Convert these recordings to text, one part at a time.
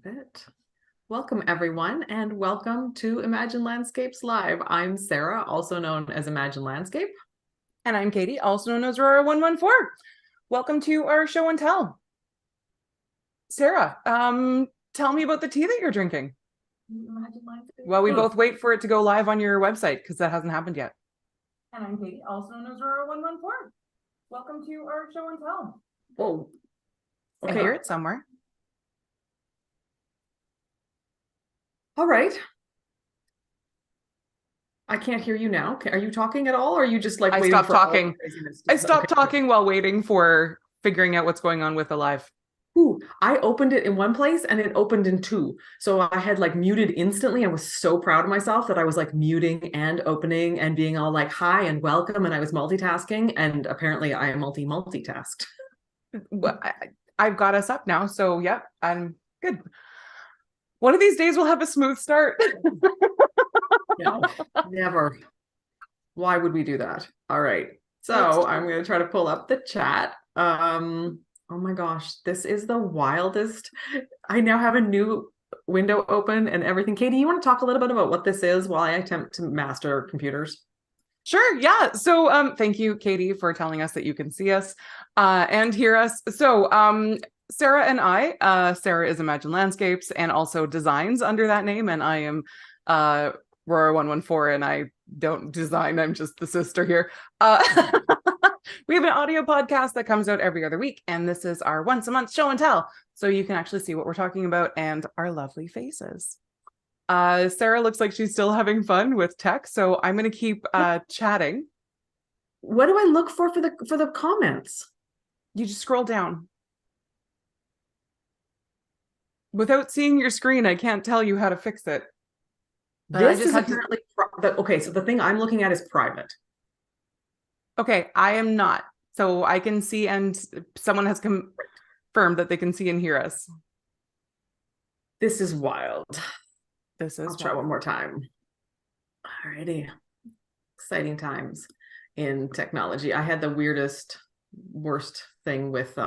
It. Welcome everyone and welcome to Imagine Landscapes Live. I'm Sarah, also known as Imagine Landscape. And I'm Katie, also known as Aurora114. Welcome to our show and tell. Sarah, tell me about the tea that you're drinking. Well, we both wait for it to go live on your website because that hasn't happened yet. And I'm Katie, also known as Aurora114. Welcome to our show and tell. Whoa. Okay. I hear it somewhere. All right. I can't hear you now. Are you talking at all? Or are you just like waiting for talking? I stopped talking while waiting for figuring out what's going on with the live. Ooh, I opened it in one place and it opened in two. So I had like muted instantly. I was so proud of myself that I was like muting and opening and being all like, hi and welcome. And I was multitasking. And apparently I am multitasked. Well, I've got us up now. So yeah, I'm good. One of these days we'll have a smooth start. No, never. Why would we do that? All right. So I'm going to try to pull up the chat. Oh my gosh, this is the wildest. I now have a new window open and everything. Katie, you want to talk a little bit about what this is while I attempt to master computers? Sure, yeah. So thank you, Katie, for telling us that you can see us and hear us. So Sarah and I, Sarah is Imagine Landscapes and also designs under that name, and I am Aurora114, and I don't design, I'm just the sister here. We have an audio podcast that comes out every other week, and this is our once a month show and tell, so you can actually see what we're talking about and our lovely faces. Sarah looks like she's still having fun with tech, so I'm going to keep chatting. What do I look for the comments? You just scroll down. Without seeing your screen, I can't tell you how to fix it. This is apparently okay. So the thing I'm looking at is private. Okay, I am not. So I can see, and someone has confirmed that they can see and hear us. This is wild. I'll try one more time. Alrighty. Exciting times in technology. I had the worst thing with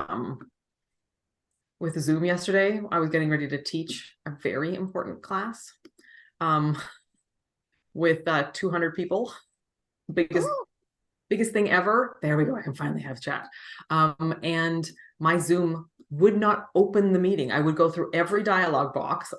Zoom yesterday. I was getting ready to teach a very important class with 200 people. Biggest thing ever. There we go. I can finally have chat. And my Zoom would not open the meeting. I would go through every dialog box.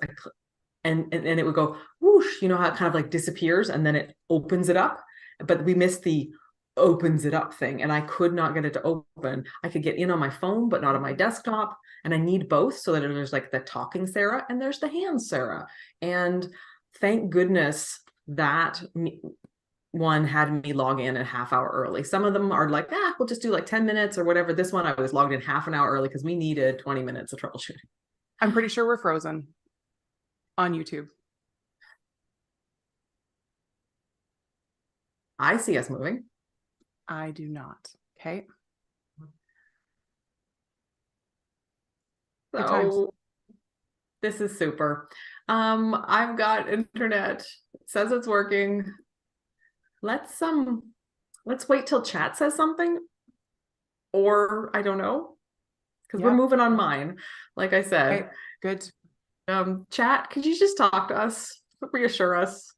And it would go whoosh, you know how it kind of like disappears and then it opens it up. But we missed the opens it up thing, and I could not get it to open. I could get in on my phone, but not on my desktop. And I need both so that there's like the talking Sarah and there's the hands Sarah. And thank goodness that one had me log in a half hour early. Some of them are like, we'll just do like 10 minutes or whatever. This one I was logged in half an hour early because we needed 20 minutes of troubleshooting. I'm pretty sure we're frozen on YouTube. I see us moving. I do not. Okay. So this is super. I've got internet. It says it's working. Let's wait till chat says something, or I don't know, because we're moving on mine. Like I said, okay, good. Chat, could you just talk to us, reassure us?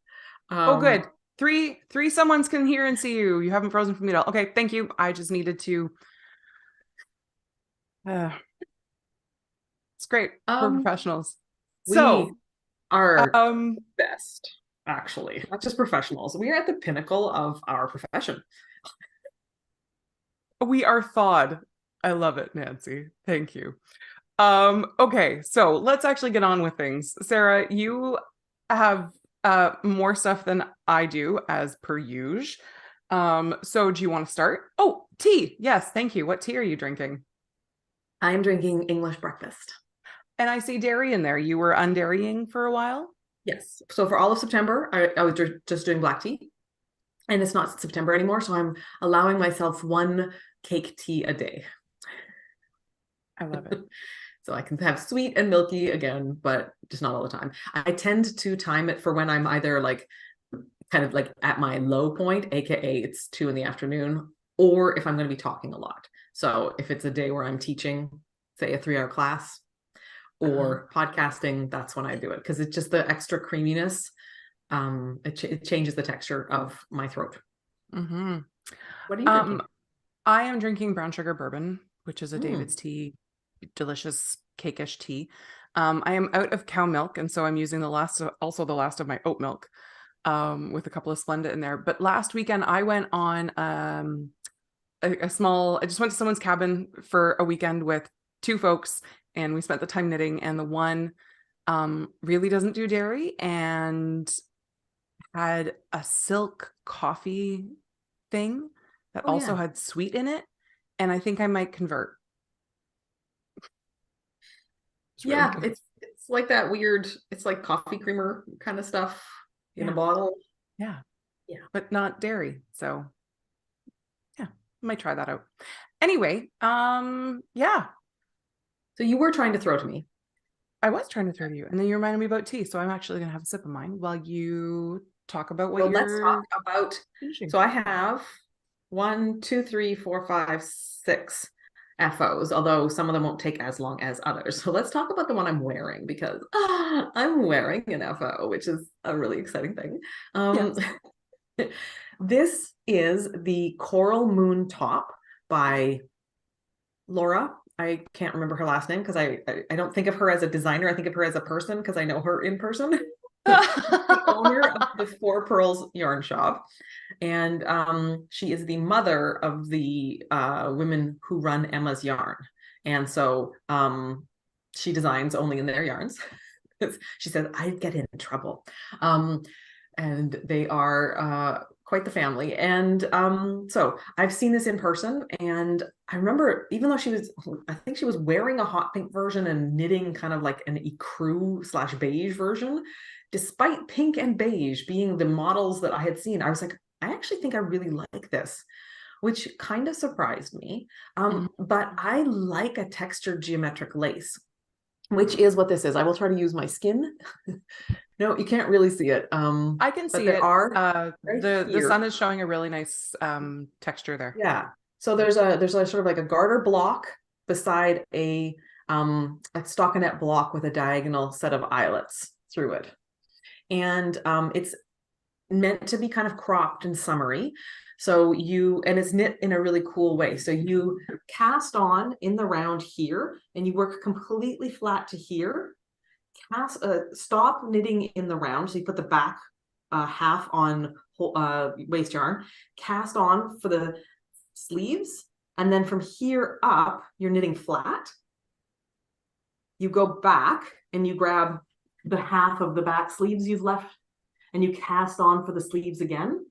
Oh, good. Three someones can hear and see you. You haven't frozen for me at all. Okay, thank you. I just needed to. It's great. We're professionals. We are best, actually, not just professionals. We are at the pinnacle of our profession. We are thawed. I love it, Nancy. Thank you. Okay, so let's actually get on with things. Sarah, you have more stuff than I do, as per usual. So do you want to start? Oh, tea. Yes, thank you. What tea are you drinking? I'm drinking English breakfast. And I see dairy in there. You were undairying for a while? Yes. So for all of September, I was just doing black tea. And it's not September anymore, so I'm allowing myself one cake tea a day. I love it. So I can have sweet and milky again, but just not all the time. I tend to time it for when I'm either like kind of like at my low point, aka it's 2 p.m, or if I'm going to be talking a lot. So if it's a day where I'm teaching, say a 3-hour class, or podcasting, that's when I do it, because it's just the extra creaminess. It changes the texture of my throat. Mm-hmm. What are you drinking? I am drinking brown sugar bourbon, which is a Mm. David's tea, delicious cakeish tea. I am out of cow milk, and so I'm using the last of my oat milk, with a couple of Splenda in there. But last weekend I went on I just went to someone's cabin for a weekend with two folks, and we spent the time knitting, and the one really doesn't do dairy and had a silk coffee thing that Oh, also yeah. had sweet in it, and I think I might convert. It's really Yeah, good. it's like that weird, it's like coffee creamer kind of stuff in a Yeah. bottle. Yeah. Yeah. But not dairy. So yeah, I might try that out. Anyway, yeah, So you were trying to throw to me. I was trying to throw to you, and then you reminded me about tea. So I'm actually gonna have a sip of mine while you talk about what So let's talk you're about, finishing. so I have 1, 2, 3, 4, 5, 6 FOs, although some of them won't take as long as others. So let's talk about the one I'm wearing, because I'm wearing an FO, which is a really exciting thing. Yes. This is the Coral Moon Top by Laura. I can't remember her last name because I don't think of her as a designer. I think of her as a person because I know her in person. The owner of the Four Pearls yarn shop, and she is the mother of the women who run Emma's Yarn, and so she designs only in their yarns. She says I'd get in trouble, and they are quite the family. And so I've seen this in person, and I remember, even though I think she was wearing a hot pink version and knitting kind of like an ecru / beige version. Despite pink and beige being the models that I had seen, I was like, I actually think I really like this, which kind of surprised me. But I like a textured geometric lace, which is what this is. I will try to use my skin. No, you can't really see it. I can But see there it. are right The here. sun is showing a really nice texture there. Yeah. So there's a sort of like a garter block beside a stockinette block with a diagonal set of eyelets through it. And it's meant to be kind of cropped and summery. And it's knit in a really cool way. So you cast on in the round here, and you work completely flat to here. Stop knitting in the round. So you put the back half on waist yarn, cast on for the sleeves, and then from here up, you're knitting flat. You go back and you grab the half of the back sleeves you've left, and you cast on for the sleeves again.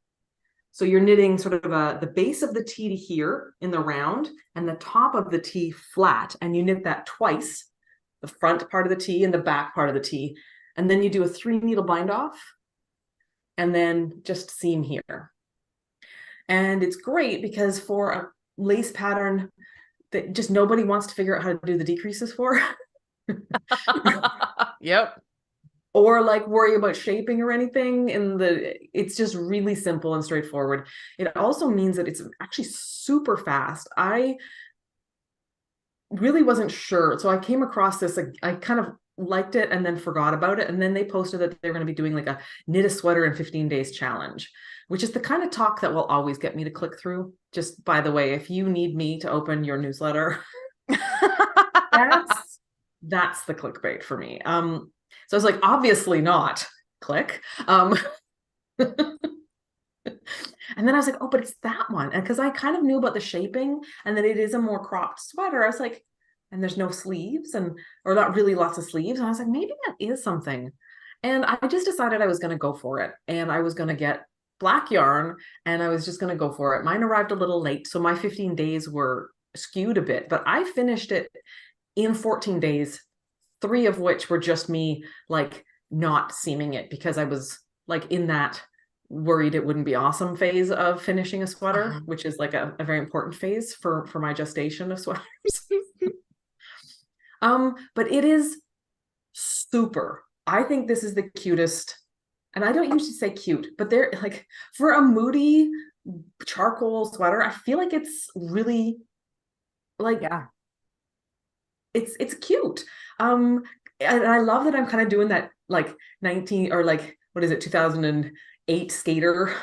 So you're knitting sort of the base of the T to here in the round, and the top of the T flat, and you knit that twice, the front part of the T and the back part of the T, and then you do a 3 needle bind off, and then just seam here. And it's great because for a lace pattern that just nobody wants to figure out how to do the decreases for. Yep. Or like worry about shaping or anything, it's just really simple and straightforward. It also means that it's actually super fast. I really wasn't sure, so I came across this, I kind of liked it and then forgot about it, and then they posted that they're going to be doing like a knit a sweater in 15 days challenge, which is the kind of talk that will always get me to click through. Just by the way, if you need me to open your newsletter, that's the clickbait for me. So I was like, obviously not. Click. And then I was like, oh, but it's that one. And because I kind of knew about the shaping and that it is a more cropped sweater, I was like, and there's no sleeves or not really lots of sleeves. And I was like, maybe that is something. And I just decided I was going to go for it. And I was going to get black yarn, and I was just going to go for it. Mine arrived a little late, so my 15 days were skewed a bit, but I finished it in 14 days. 3 of which were just me like not seaming it because I was like in that worried it wouldn't be awesome phase of finishing a sweater, which is like a very important phase for my gestation of sweaters. But it is super. I think this is the cutest, and I don't usually say cute, but they're like, for a moody charcoal sweater, I feel like it's really like, Yeah, it's cute. And I love that I'm kind of doing that like 19 or like what is it 2008 skater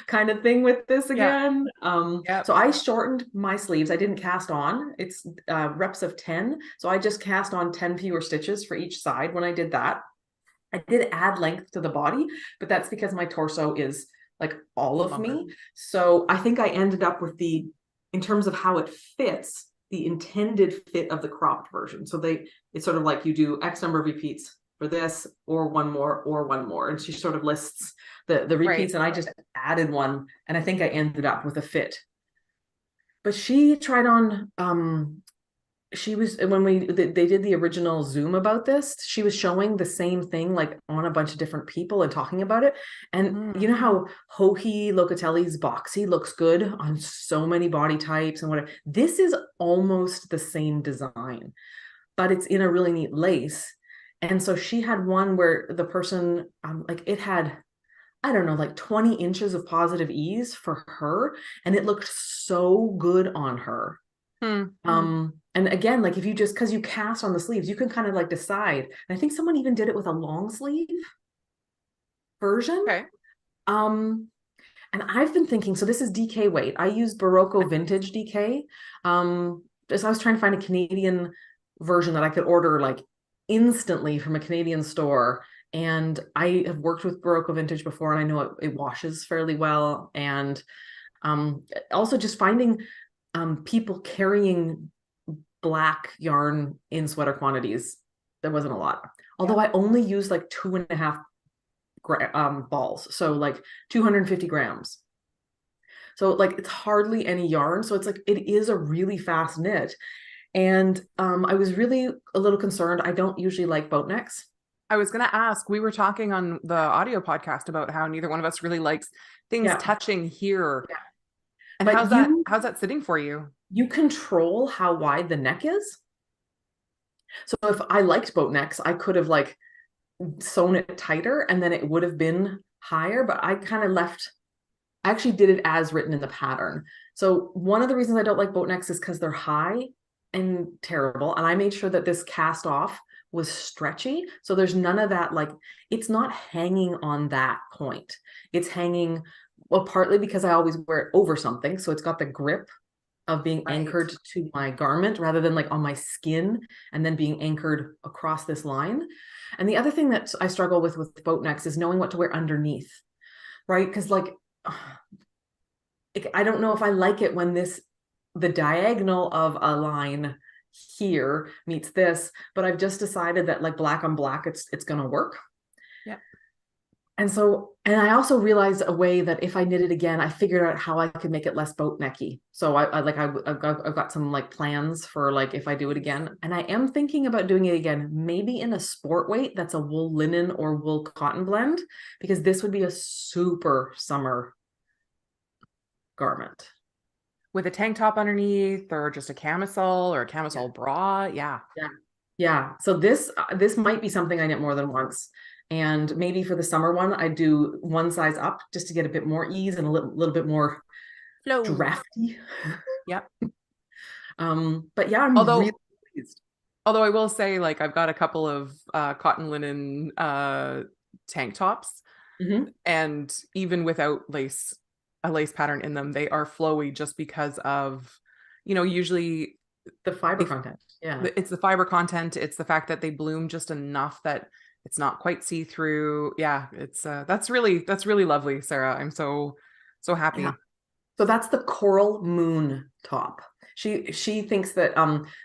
kind of thing with this Yeah. again. Yep. So I shortened my sleeves. I didn't cast on. It's reps of 10. So I just cast on 10 fewer stitches for each side when I did that. I did add length to the body, but that's because my torso is like all of me. So I think I ended up with in terms of how it fits, the intended fit of the cropped version. So it's sort of like you do X number of repeats for this, or one more, or one more. And she sort of lists the repeats, and I just added one, and I think I ended up with a fit. But she tried on she was when they did the original Zoom about this, she was showing the same thing like on a bunch of different people and talking about it. And you know how Joji Locatelli's boxy looks good on so many body types and whatever. This is almost the same design, but it's in a really neat lace. And so she had one where the person like it had, I don't know, like 20 inches of positive ease for her, and it looked so good on her. And again, like if you just, because you cast on the sleeves, you can kind of like decide. And I think someone even did it with a long sleeve version. Okay. And I've been thinking, so this is DK weight. I use Barocco Vintage DK. Just I was trying to find a Canadian version that I could order like instantly from a Canadian store. And I have worked with Barocco Vintage before, and I know it washes fairly well. And also just finding people carrying black yarn in sweater quantities. There wasn't a lot. Although I only used like 2.5 balls. So like 250 grams. So like it's hardly any yarn. So it's like, it is a really fast knit. And I was really a little concerned. I don't usually like boat necks. I was going to ask, we were talking on the audio podcast about how neither one of us really likes things touching here. Yeah. And but how's that sitting for you? You control how wide the neck is. So if I liked boat necks, I could have like sewn it tighter and then it would have been higher, but I kind of I actually did it as written in the pattern. So one of the reasons I don't like boat necks is because they're high and terrible. And I made sure that this cast off was stretchy. So there's none of that, like it's not hanging on that point. It's hanging, well, partly because I always wear it over something. So it's got the grip of being anchored to my garment rather than like on my skin and then being anchored across this line. And the other thing that I struggle with boat necks is knowing what to wear underneath, right? Because like, I don't know if I like it when the diagonal of a line here meets this, but I've just decided that like black on black, it's going to work. Yeah. And so, and I also realized a way that if I knit it again, I figured out how I could make it less boat necky. So I've got some like plans for like, if I do it again, and I am thinking about doing it again, maybe in a sport weight, that's a wool linen or wool cotton blend, because this would be a super summer garment. With a tank top underneath or just a camisole or a camisole bra. Yeah. Yeah. Yeah. So this might be something I knit more than once. And maybe for the summer one, I do one size up just to get a bit more ease and a little bit more drafty. Yep. But yeah, I'm really pleased. Although I will say, like, I've got a couple of cotton linen tank tops, and even without a lace pattern in them, they are flowy just because of, usually the fiber content. Yeah. It's the fiber content. It's the fact that they bloom just enough that it's not quite see-through. Yeah, it's that's really lovely, Sarah. I'm so happy. Yeah. So that's the Coral Moon top. She thinks that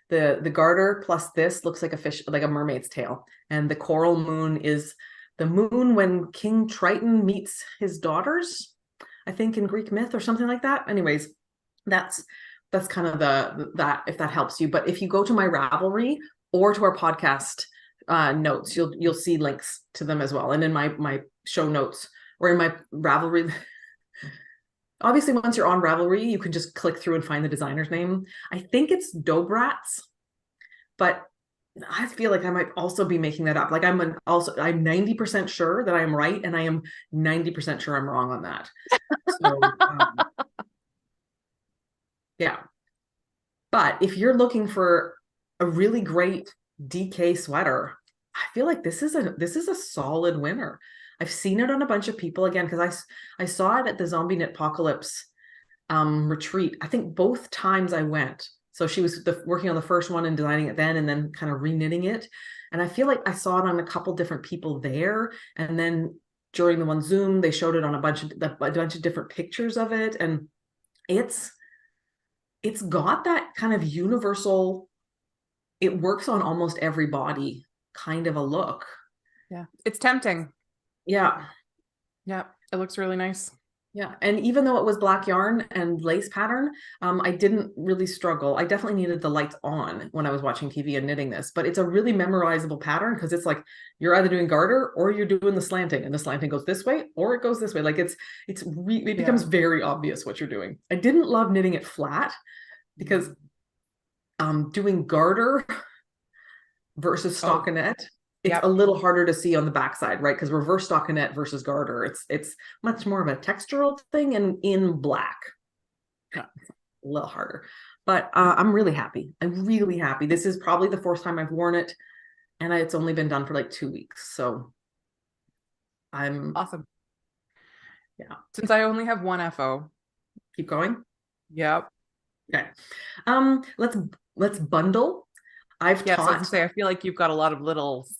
the garter plus this looks like a fish, like a mermaid's tail, and the Coral Moon is the moon when King Triton meets his daughters, I think in Greek myth or something like that. Anyways, that's kind of that if that helps you. But if you go to my Ravelry or to our podcast notes, you'll see links to them as well, and in my show notes or in my Ravelry. Obviously, once you're on Ravelry, you can just click through and find the designer's name. I think it's Dobrats, but I feel like I might also be making that up. Like I'm 90% sure that I'm right, and I am 90% sure I'm wrong on that. So yeah. But if you're looking for a really great DK sweater. I feel like this is a solid winner. I've seen it on a bunch of people again because I saw it at the Zombie Knit Apocalypse retreat. I think both times I went. So she was working on the first one and designing it then, and then kind of reknitting it. And I feel like I saw it on a couple different people there. And then during the one Zoom, they showed it on a bunch of different pictures of it. And it's got that kind of universal, it works on almost every body kind of a look. Yeah. It's tempting. Yeah. Yeah. It looks really nice. Yeah. And even though it was black yarn and lace pattern, I didn't really struggle. I definitely needed the lights on when I was watching TV and knitting this, but it's a really memorizable pattern because it's like you're either doing garter or you're doing the slanting, and the slanting goes this way or it goes this way. Like it becomes very obvious what you're doing. I didn't love knitting it flat because doing garter versus stockinette, it's a little harder to see on the backside, right? Because reverse stockinette versus garter, it's much more of a textural thing, and in black, a little harder. But I'm really happy. I'm really happy. This is probably the fourth time I've worn it, and it's only been done for like 2 weeks. So I'm awesome. Yeah. Since I only have one FO. Keep going. Yep. Okay. Let's bundle. I've taught. I was taught. gonna say, I feel like you've got a lot of littles.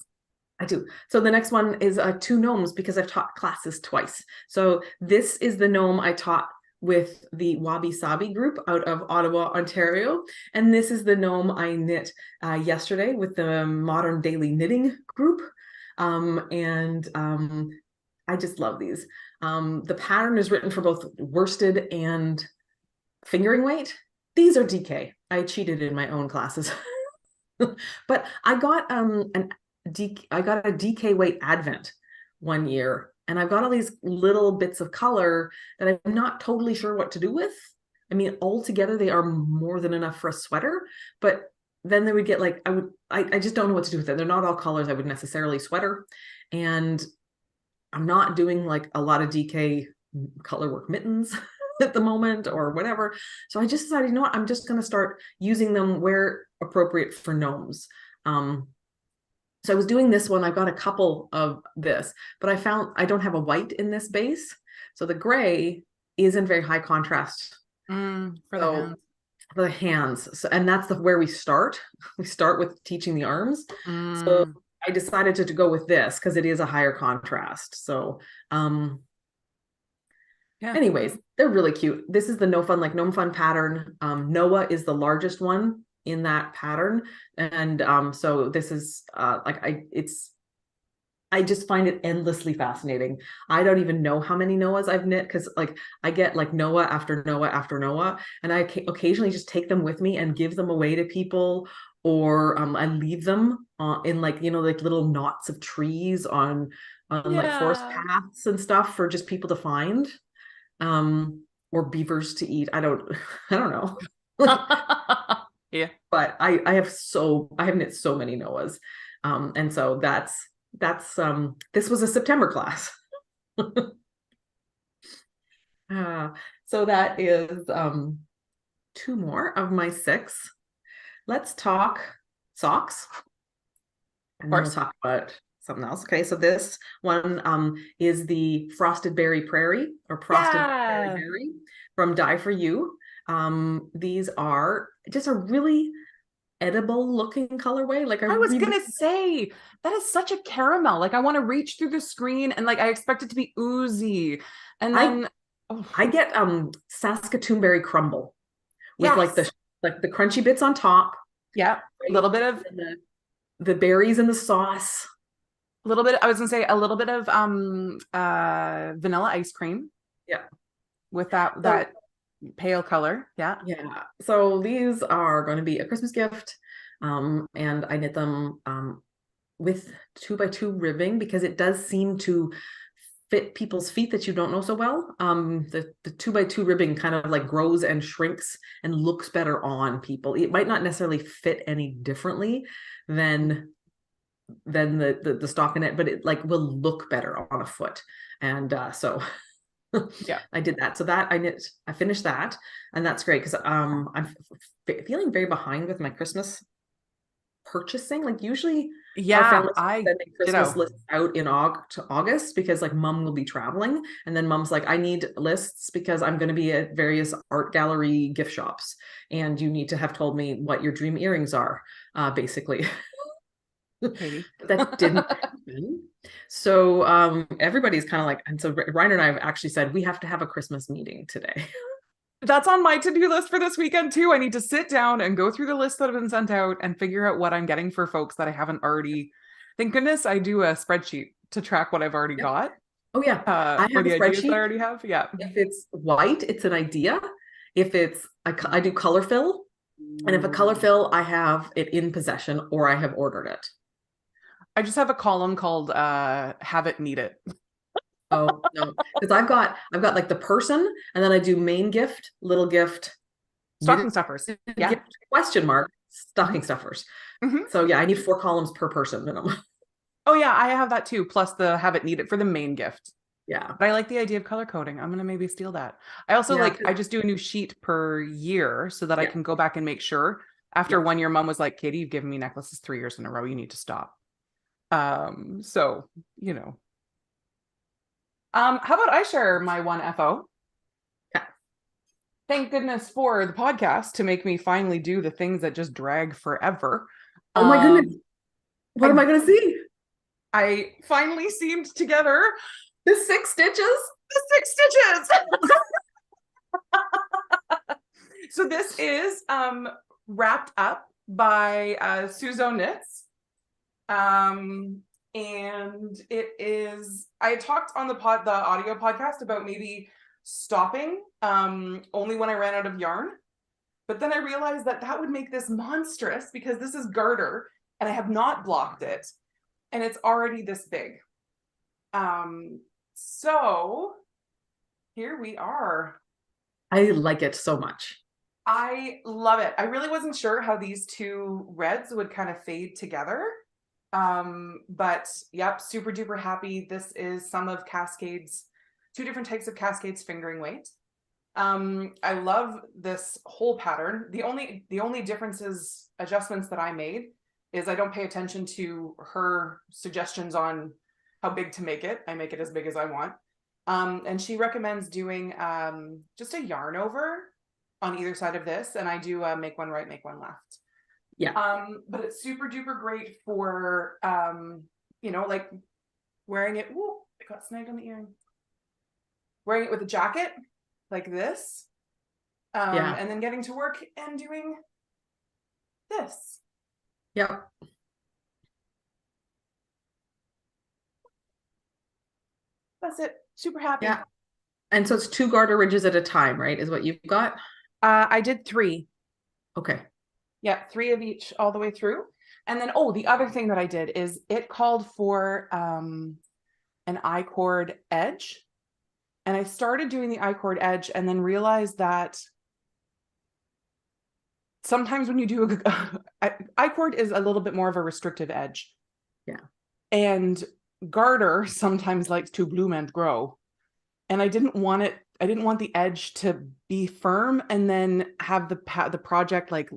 I do. So the next one is 2 gnomes because I've taught classes twice. So this is the gnome I taught with the Wabi Sabi group out of Ottawa, Ontario. And this is the gnome I knit yesterday with the Modern Daily Knitting group. I just love these. The pattern is written for both worsted and fingering weight. These are DK. I cheated in my own classes. But I got a DK weight advent one year, and I've got all these little bits of color that I'm not totally sure what to do with. I mean, altogether they are more than enough for a sweater, but then they would get like, I just don't know what to do with it. They're not all colors I would necessarily sweater, and I'm not doing like a lot of DK color work mittens at the moment or whatever. So I just decided, you know what, I'm just going to start using them where appropriate for gnomes. So I was doing this one. I got a couple of this, but I found I don't have a white in this base. So the gray isn't very high contrast for the hands. So, and that's where we start. We start with teaching the arms. So I decided to go with this because it is a higher contrast. So anyways, they're really cute. This is the No Fun Like Gnome Fun pattern. Noah is the largest one in that pattern, and so this is I just find it endlessly fascinating. I don't even know how many Noahs I've knit because like I get like Noah after Noah after Noah, and I occasionally just take them with me and give them away to people, or I leave them in like, you know, like little knots of trees on like forest paths and stuff for just people to find, or beavers to eat. I don't know. Yeah. But I have knit so many Noahs. And so that's this was a September class. So that is 2 more of my 6. Let's talk socks. And then we'll talk about something else. Okay, so this one is the Frosted Berry Prairie, or Frosted Berry from Dye for You. These are just a really edible looking colorway. Like I was gonna say, that is such a caramel. Like I want to reach through the screen and like I expect it to be oozy. And then I get Saskatoon berry crumble with like the crunchy bits on top. Yeah, a little bit of the berries in the sauce. A little bit, I was gonna say a little bit of vanilla ice cream. Yeah. With that pale color. Yeah. So these are going to be a Christmas gift. And I knit them with 2x2 ribbing because it does seem to fit people's feet that you don't know so well. The 2x2 ribbing kind of like grows and shrinks and looks better on people. It might not necessarily fit any differently than the stockinette, but it like will look better on a foot. And so I did that. So that I finished that, and that's great because I'm feeling very behind with my Christmas purchasing. Like usually our Yeah, family's I sending Christmas ditto. lists out in August because like mom will be traveling. And then mom's like, I need lists because I'm going to be at various art gallery gift shops. And you need to have told me what your dream earrings are, basically. Katie. That didn't happen. So everybody's kind of like, and so Reiner and I have actually said we have to have a Christmas meeting today. That's on my to-do list for this weekend too. I need to sit down and go through the lists that have been sent out and figure out what I'm getting for folks that I haven't already. Thank goodness I do a spreadsheet to track what I've already Yep. got. Oh yeah, I Or have a the ideas that I spreadsheet. already have. Yeah. If it's white, it's an idea. If it's I do color fill, and if a color fill, I have it in possession or I have ordered it. I just have a column called have it need it. Oh no, because I've got like the person, and then I do main gift, little gift, Stocking knitted stuffers. Yeah. gift, question mark, stocking stuffers. Mm-hmm. So yeah, I need 4 columns per person minimum. Oh yeah, I have that too. Plus the have it need it for the main gift. Yeah. But I like the idea of color coding. I'm gonna maybe steal that. I also Yeah. I just do a new sheet per year so that I Yeah. can go back and make sure. After Yeah. 1 year, mom was like, Katie, you've given me necklaces 3 years in a row. You need to stop. So you know. How about I share my one FO? Yeah. Thank goodness for the podcast to make me finally do the things that just drag forever. Oh my goodness. What am I going to see? I finally seamed together The 6 stitches? the 6 stitches. So this is wrapped up by Suzo Knits. And it is, I had talked on the audio podcast about maybe stopping only when I ran out of yarn. But then I realized that that would make this monstrous because this is garter and I have not blocked it. And it's already this big. So here we are. I like it so much. I love it. I really wasn't sure how these two reds would kind of fade together. But yep, super duper happy. This is some of Cascade's, 2 different types of Cascade's fingering weight. I love this whole pattern. The only differences, adjustments that I made is I don't pay attention to her suggestions on how big to make it. I make it as big as I want. And she recommends doing just a yarn over on either side of this, and I do make one right, make one left. Yeah. But it's super duper great for like wearing it. Whoa, it got snagged on the earring. Wearing it with a jacket like this. Yeah. And then getting to work and doing this. Yeah. That's it. Super happy. Yeah. And so it's 2 garter ridges at a time, right? Is what you've got? I did 3. Okay. Yeah, 3 of each all the way through. And then, the other thing that I did is it called for an I-cord edge. And I started doing the I-cord edge and then realized that sometimes when you do I-cord is a little bit more of a restrictive edge. Yeah. And garter sometimes likes to bloom and grow. And I didn't want the edge to be firm and then have the project like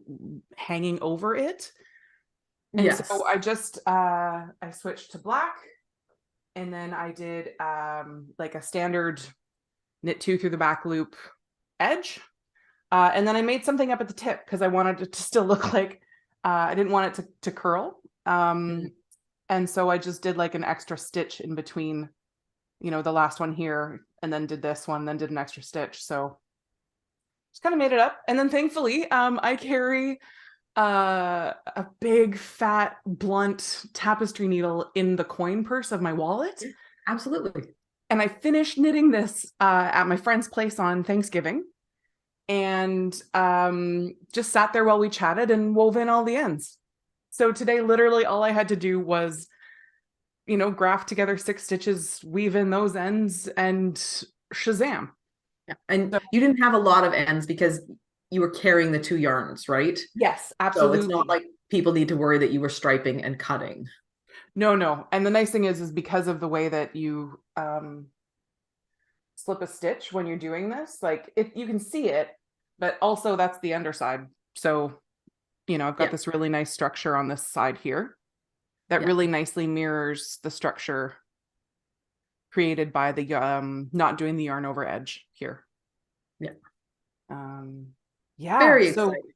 hanging over it. And Yes. so I just I switched to black, and then I did like a standard knit 2 through the back loop edge. And then I made something up at the tip because I wanted it to still look like I didn't want it to curl. And so I just did like an extra stitch in between, the last one here, and then did this one, then did an extra stitch. So just kind of made it up. And then thankfully, I carry a big, fat, blunt tapestry needle in the coin purse of my wallet. Absolutely. And I finished knitting this at my friend's place on Thanksgiving, and just sat there while we chatted and wove in all the ends. So today, literally all I had to do was, graft together 6 stitches, weave in those ends, and shazam. Yeah. And you didn't have a lot of ends because you were carrying the 2 yarns, right? Yes, absolutely. So it's not like people need to worry that you were striping and cutting. No. And the nice thing is because of the way that you slip a stitch when you're doing this, like you can see it, but also that's the underside. So You know, I've got this really nice structure on this side here that really nicely mirrors the structure created by the not doing the yarn over edge here. Yeah. Yeah. Very so exciting.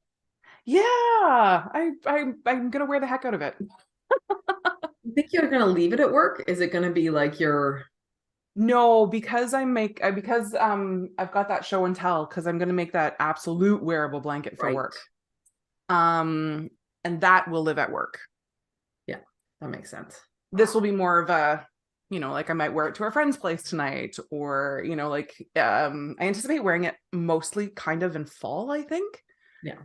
yeah, I'm gonna wear the heck out of it. You think you're gonna leave it at work? Is it gonna be like your No, because I've got that show and tell, because I'm gonna make that absolute wearable blanket for work. And that will live at work. Yeah, that makes sense. This will be more of a, you know, like I might wear it to a friend's place tonight, or, you know, like I anticipate wearing it mostly kind of in fall, I think. Yeah.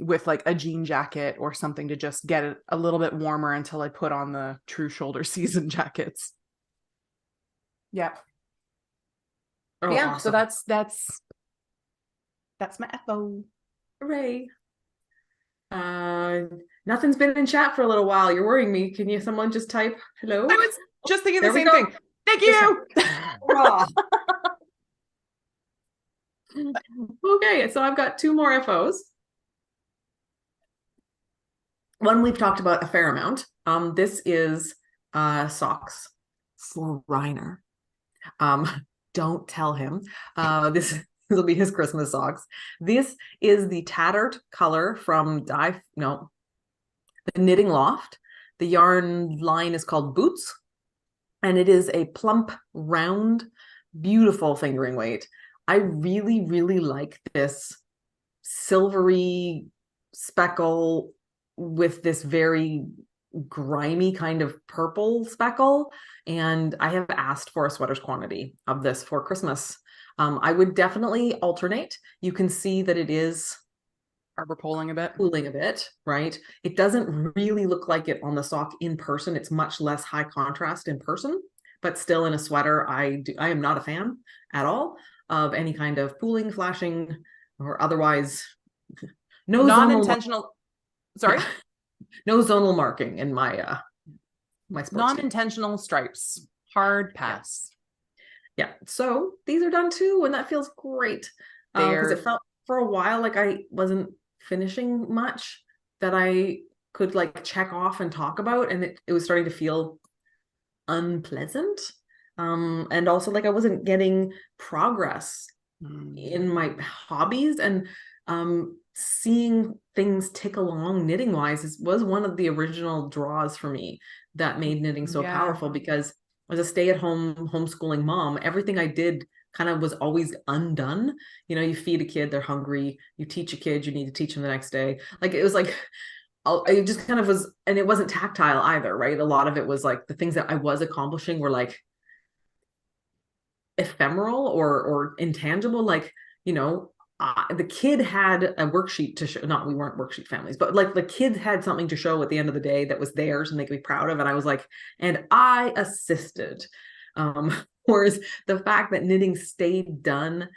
With like a jean jacket or something to just get it a little bit warmer until I put on the true shoulder season jackets. Yeah. Oh, yeah. awesome. So that's my FO. Hooray. Nothing's been in chat for a little while. You're worrying me. Someone just type hello? I was just thinking There the we same go. thing. Thank you. Okay, so I've got 2 more FOs. One we've talked about a fair amount. This is socks for Reiner. Don't tell him. This will be his Christmas socks. This is the tattered color from the Knitting Loft. The yarn line is called Boots, and it is a plump, round, beautiful fingering weight. I really, really like this silvery speckle with this very grimy kind of purple speckle. And I have asked for a sweater's quantity of this for Christmas. I would definitely alternate. You can see that it is Arbor pulling a bit. Pooling a bit, right? It doesn't really look like it on the sock in person. It's much less high contrast in person, but still in a sweater, I am not a fan at all of any kind of pooling, flashing, or otherwise no non-intentional. Sorry? No zonal marking in my my sports non-intentional stripes. Hard pass. Yeah. So these are done too, and that feels great. Because it felt for a while like I wasn't finishing much that I could like check off and talk about, and it was starting to feel unpleasant. And also like I wasn't getting progress in my hobbies, and seeing things tick along knitting wise was one of the original draws for me that made knitting so powerful, because as a stay-at-home homeschooling mom, everything I did kind of was always undone. You know, you feed a kid, they're hungry, you teach a kid, you need to teach them the next day. Like it was like it just kind of was, and it wasn't tactile either, right? A lot of it was like the things that I was accomplishing were like ephemeral or intangible. Like, you know, the kid had a worksheet to show. Not, we weren't worksheet families, but like the kids had something to show at the end of the day that was theirs and they could be proud of. And I was like, and I assisted. Whereas the fact that knitting stayed done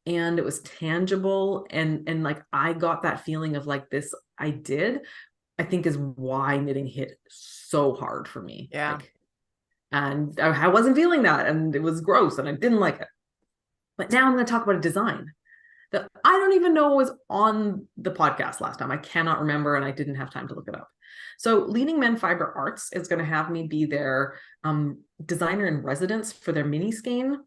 and it was tangible, and like I got that feeling of like this I did, I think is why knitting hit so hard for me. Yeah. Like, and I wasn't feeling that, and it was gross and I didn't like it. But now I'm going to talk about a design that I don't even know was on the podcast last time. I cannot remember, and I didn't have time to look it up. So Leading Men Fiber Arts is going to have me be their designer in residence for their mini skein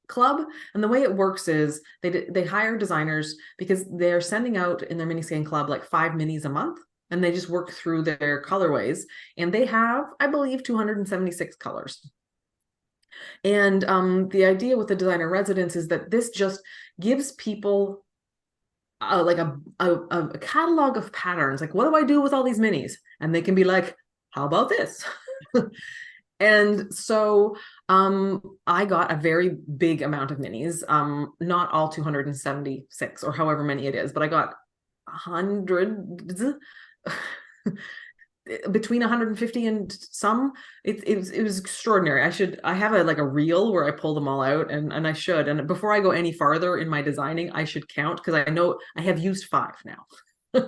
club. And the way it works is they hire designers because they're sending out in their mini skein club like 5 minis a month, and they just work through their colorways, and they have, I believe, 276 colors. And the idea with the designer residence is that this just gives people like a catalog of patterns. Like, what do I do with all these minis? And they can be like, how about this? And so I got a very big amount of minis, not all 276 or however many it is, but I got hundreds between 150 and some. It was extraordinary. I have a reel where I pull them all out, and I should. And before I go any farther in my designing, I should count, because I know I have used 5 now.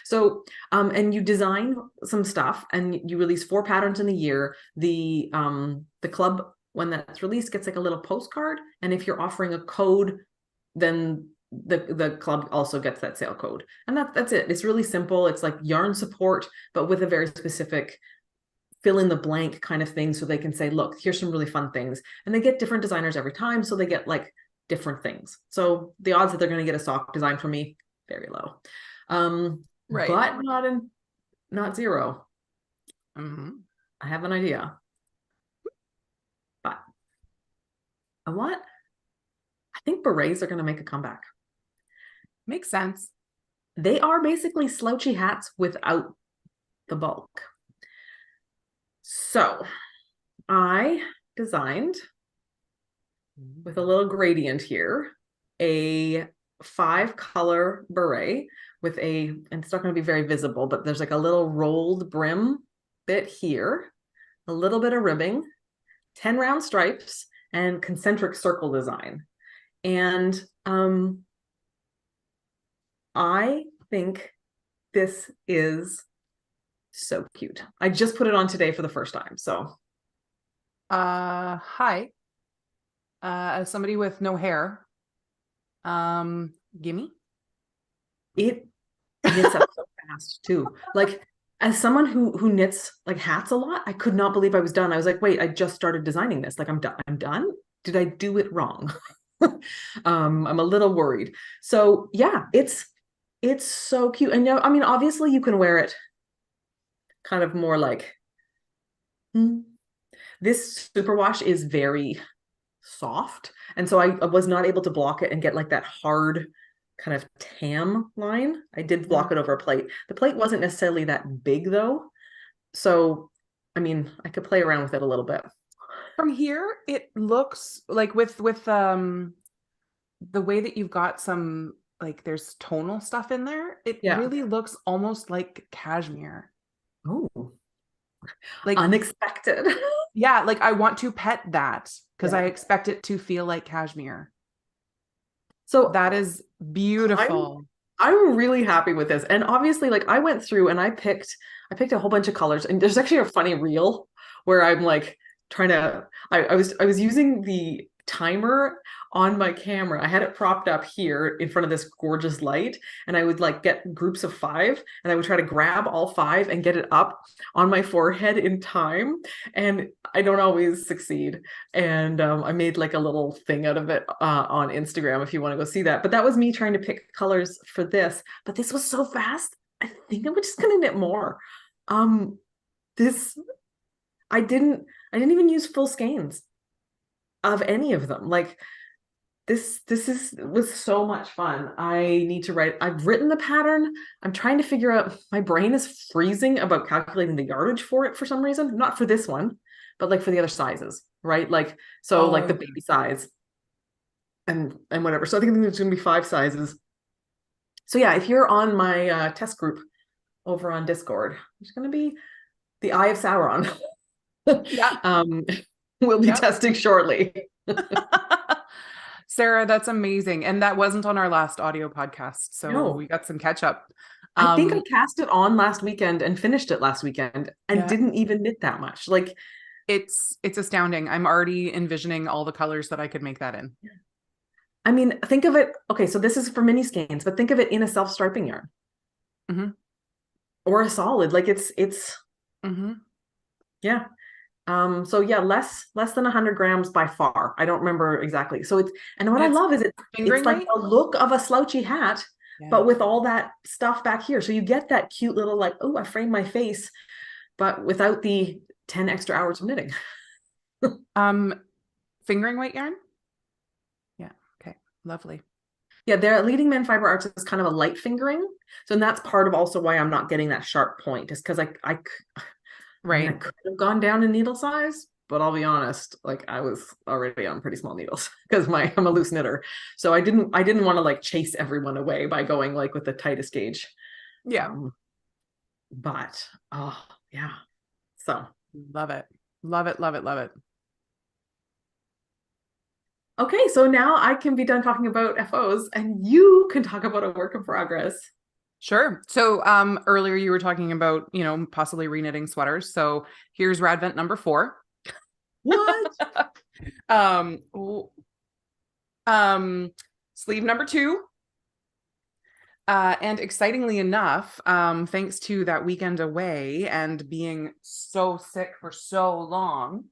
So and you design some stuff and you release 4 patterns in a year. The club, when that's released, gets like a little postcard, and if you're offering a code, then the club also gets that sale code. And that's it. It's really simple. It's like yarn support, but with a very specific fill in the blank kind of thing. So they can say, look, here's some really fun things. And they get different designers every time. So they get like different things. So the odds that they're going to get a sock design from me, very low. Right. But not zero. Mm-hmm. I have an idea. But what? I think berets are going to make a comeback. Makes sense. They are basically slouchy hats without the bulk. So I designed, with a little gradient here, a 5-color beret with and it's not going to be very visible, but there's like a little rolled brim bit here, a little bit of ribbing, 10 round stripes, and concentric circle design. And I think this is so cute. I just put it on today for the first time. So hi. As somebody with no hair, gimme. It knits up so fast too. Like, as someone who knits like hats a lot, I could not believe I was done. I was like, wait, I just started designing this. Like, I'm done. Did I do it wrong? I'm a little worried. So yeah, it's so cute. And I mean, obviously you can wear it kind of more like, this superwash is very soft. And so I was not able to block it and get like that hard kind of tam line. I did block it over a plate. The plate wasn't necessarily that big though. So, I mean, I could play around with it a little bit. From here, it looks like with the way that you've got some, like, there's tonal stuff in there, it really looks almost like cashmere. Oh, like unexpected. Yeah, like I want to pet that because I expect it to feel like cashmere. So that is beautiful. I'm really happy with this. And obviously, like, I went through and I picked a whole bunch of colors. And there's actually a funny reel where I'm like trying to, I was using the timer on my camera. I had it propped up here in front of this gorgeous light, and I would like get groups of 5, and I would try to grab all 5 and get it up on my forehead in time. And I don't always succeed. And I made like a little thing out of it on Instagram if you want to go see that. But that was me trying to pick colors for this. But this was so fast. I think I'm just gonna knit more. This I didn't even use full skeins of any of them. Like, this was so much fun. I need to write. I've written the pattern. I'm trying to figure out, my brain is freezing about calculating the yardage for it for some reason. Not for this one, but like for the other sizes, right? Like, so like the baby size and whatever. So I think there's going to be 5 sizes. So yeah, if you're on my test group over on Discord, there's going to be the Eye of Sauron. Yeah. We'll be testing shortly. Sarah, that's amazing. And that wasn't on our last audio podcast. So we got some catch up. I think I cast it on last weekend and finished it last weekend and didn't even knit that much. Like, it's astounding. I'm already envisioning all the colors that I could make that in. I mean, think of it. Okay, so this is for mini skeins, but think of it in a self-striping yarn. Mm-hmm. Or a solid. Like, it's mm-hmm. Yeah. So yeah, less than 100 grams by far. I don't remember exactly. So and what I love is it's like the look of a slouchy hat, but with all that stuff back here. So you get that cute little, like, oh, I framed my face, but without the 10 extra hours of knitting. Fingering weight yarn? Yeah. Okay. Lovely. Yeah, their Leading Man Fiber Arts is kind of a light fingering. So, and that's part of also why I'm not getting that sharp point, is because I mean, I could have gone down in needle size, but I'll be honest, like, I was already on pretty small needles because I'm a loose knitter. So I didn't want to like chase everyone away by going like with the tightest gauge. Yeah. But oh yeah. So love it. Love it. Love it. Love it. Okay, so now I can be done talking about FOs and you can talk about a work in progress. Sure. So earlier you were talking about, possibly reknitting sweaters. So here's Radvent number 4. What? Sleeve number 2. And excitingly enough, thanks to that weekend away and being so sick for so long,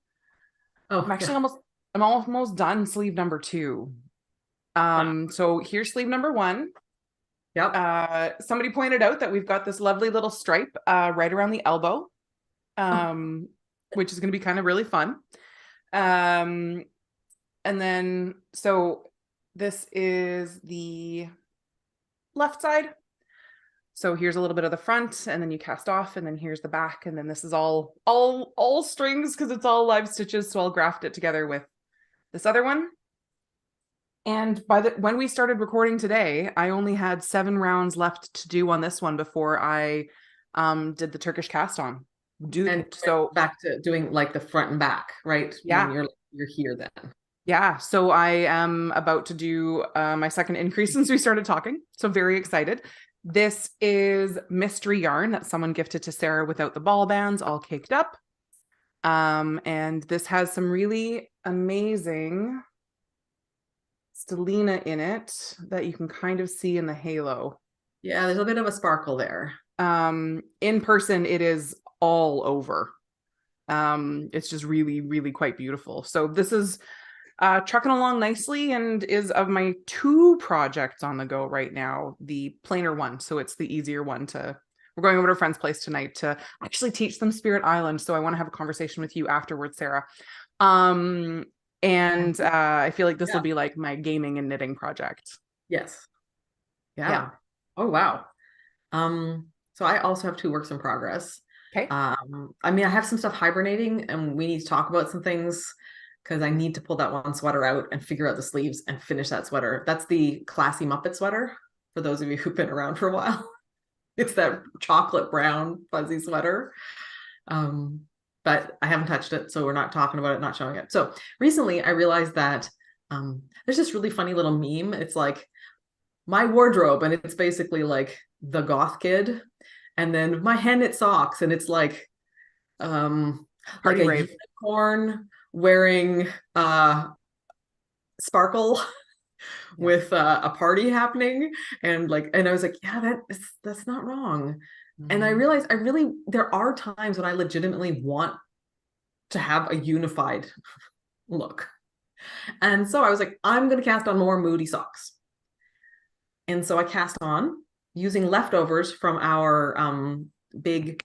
Oh, yeah. I'm almost done sleeve number 2. Wow. So here's sleeve number 1. Yep. Somebody pointed out that we've got this lovely little stripe right around the elbow, Oh, which is going to be kind of really fun. And then, so this is the left side. So here's a little bit of the front, and then you cast off, and then here's the back, and then this is all strings because it's all live stitches. So I'll graft it together with this other one. And when we started recording today, I only had 7 rounds left to do on this one before I did the Turkish cast on. and So back to doing like the front and back, right? yeah. When you're here then. Yeah, so I am about to do my second increase since we started talking. So very excited. This is mystery yarn that someone gifted to Sarah without the ball bands, all caked up. And this has some really amazing stellina in it that you can kind of see in the halo. Yeah, there's a bit of a sparkle there. In person, it is all over. It's just really, really quite beautiful. So this is trucking along nicely and is of my 2 projects on the go right now, the plainer one. So it's the easier one we're going over to a friend's place tonight to actually teach them Spirit Island. So I want to have a conversation with you afterwards, Sarah. I feel like this will be like my gaming and knitting project. Yes. Yeah. Oh, wow. So I also have 2 works in progress. Okay. I mean, I have some stuff hibernating and we need to talk about some things because I need to pull that one sweater out and figure out the sleeves and finish that sweater. That's the Classy Muppet sweater, for those of you who've been around for a while. It's that chocolate brown fuzzy sweater. But I haven't touched it, so we're not talking about it, not showing it. So recently I realized that there's this really funny little meme. It's like my wardrobe, and it's basically like the goth kid. And then my hand knit socks, and it's like Party a rave. unicorn wearing sparkle with a party happening, and I was like, yeah, that's not wrong. And I realized there are times when I legitimately want to have a unified look. And so I was like, I'm going to cast on more moody socks. And so I cast on using leftovers from our big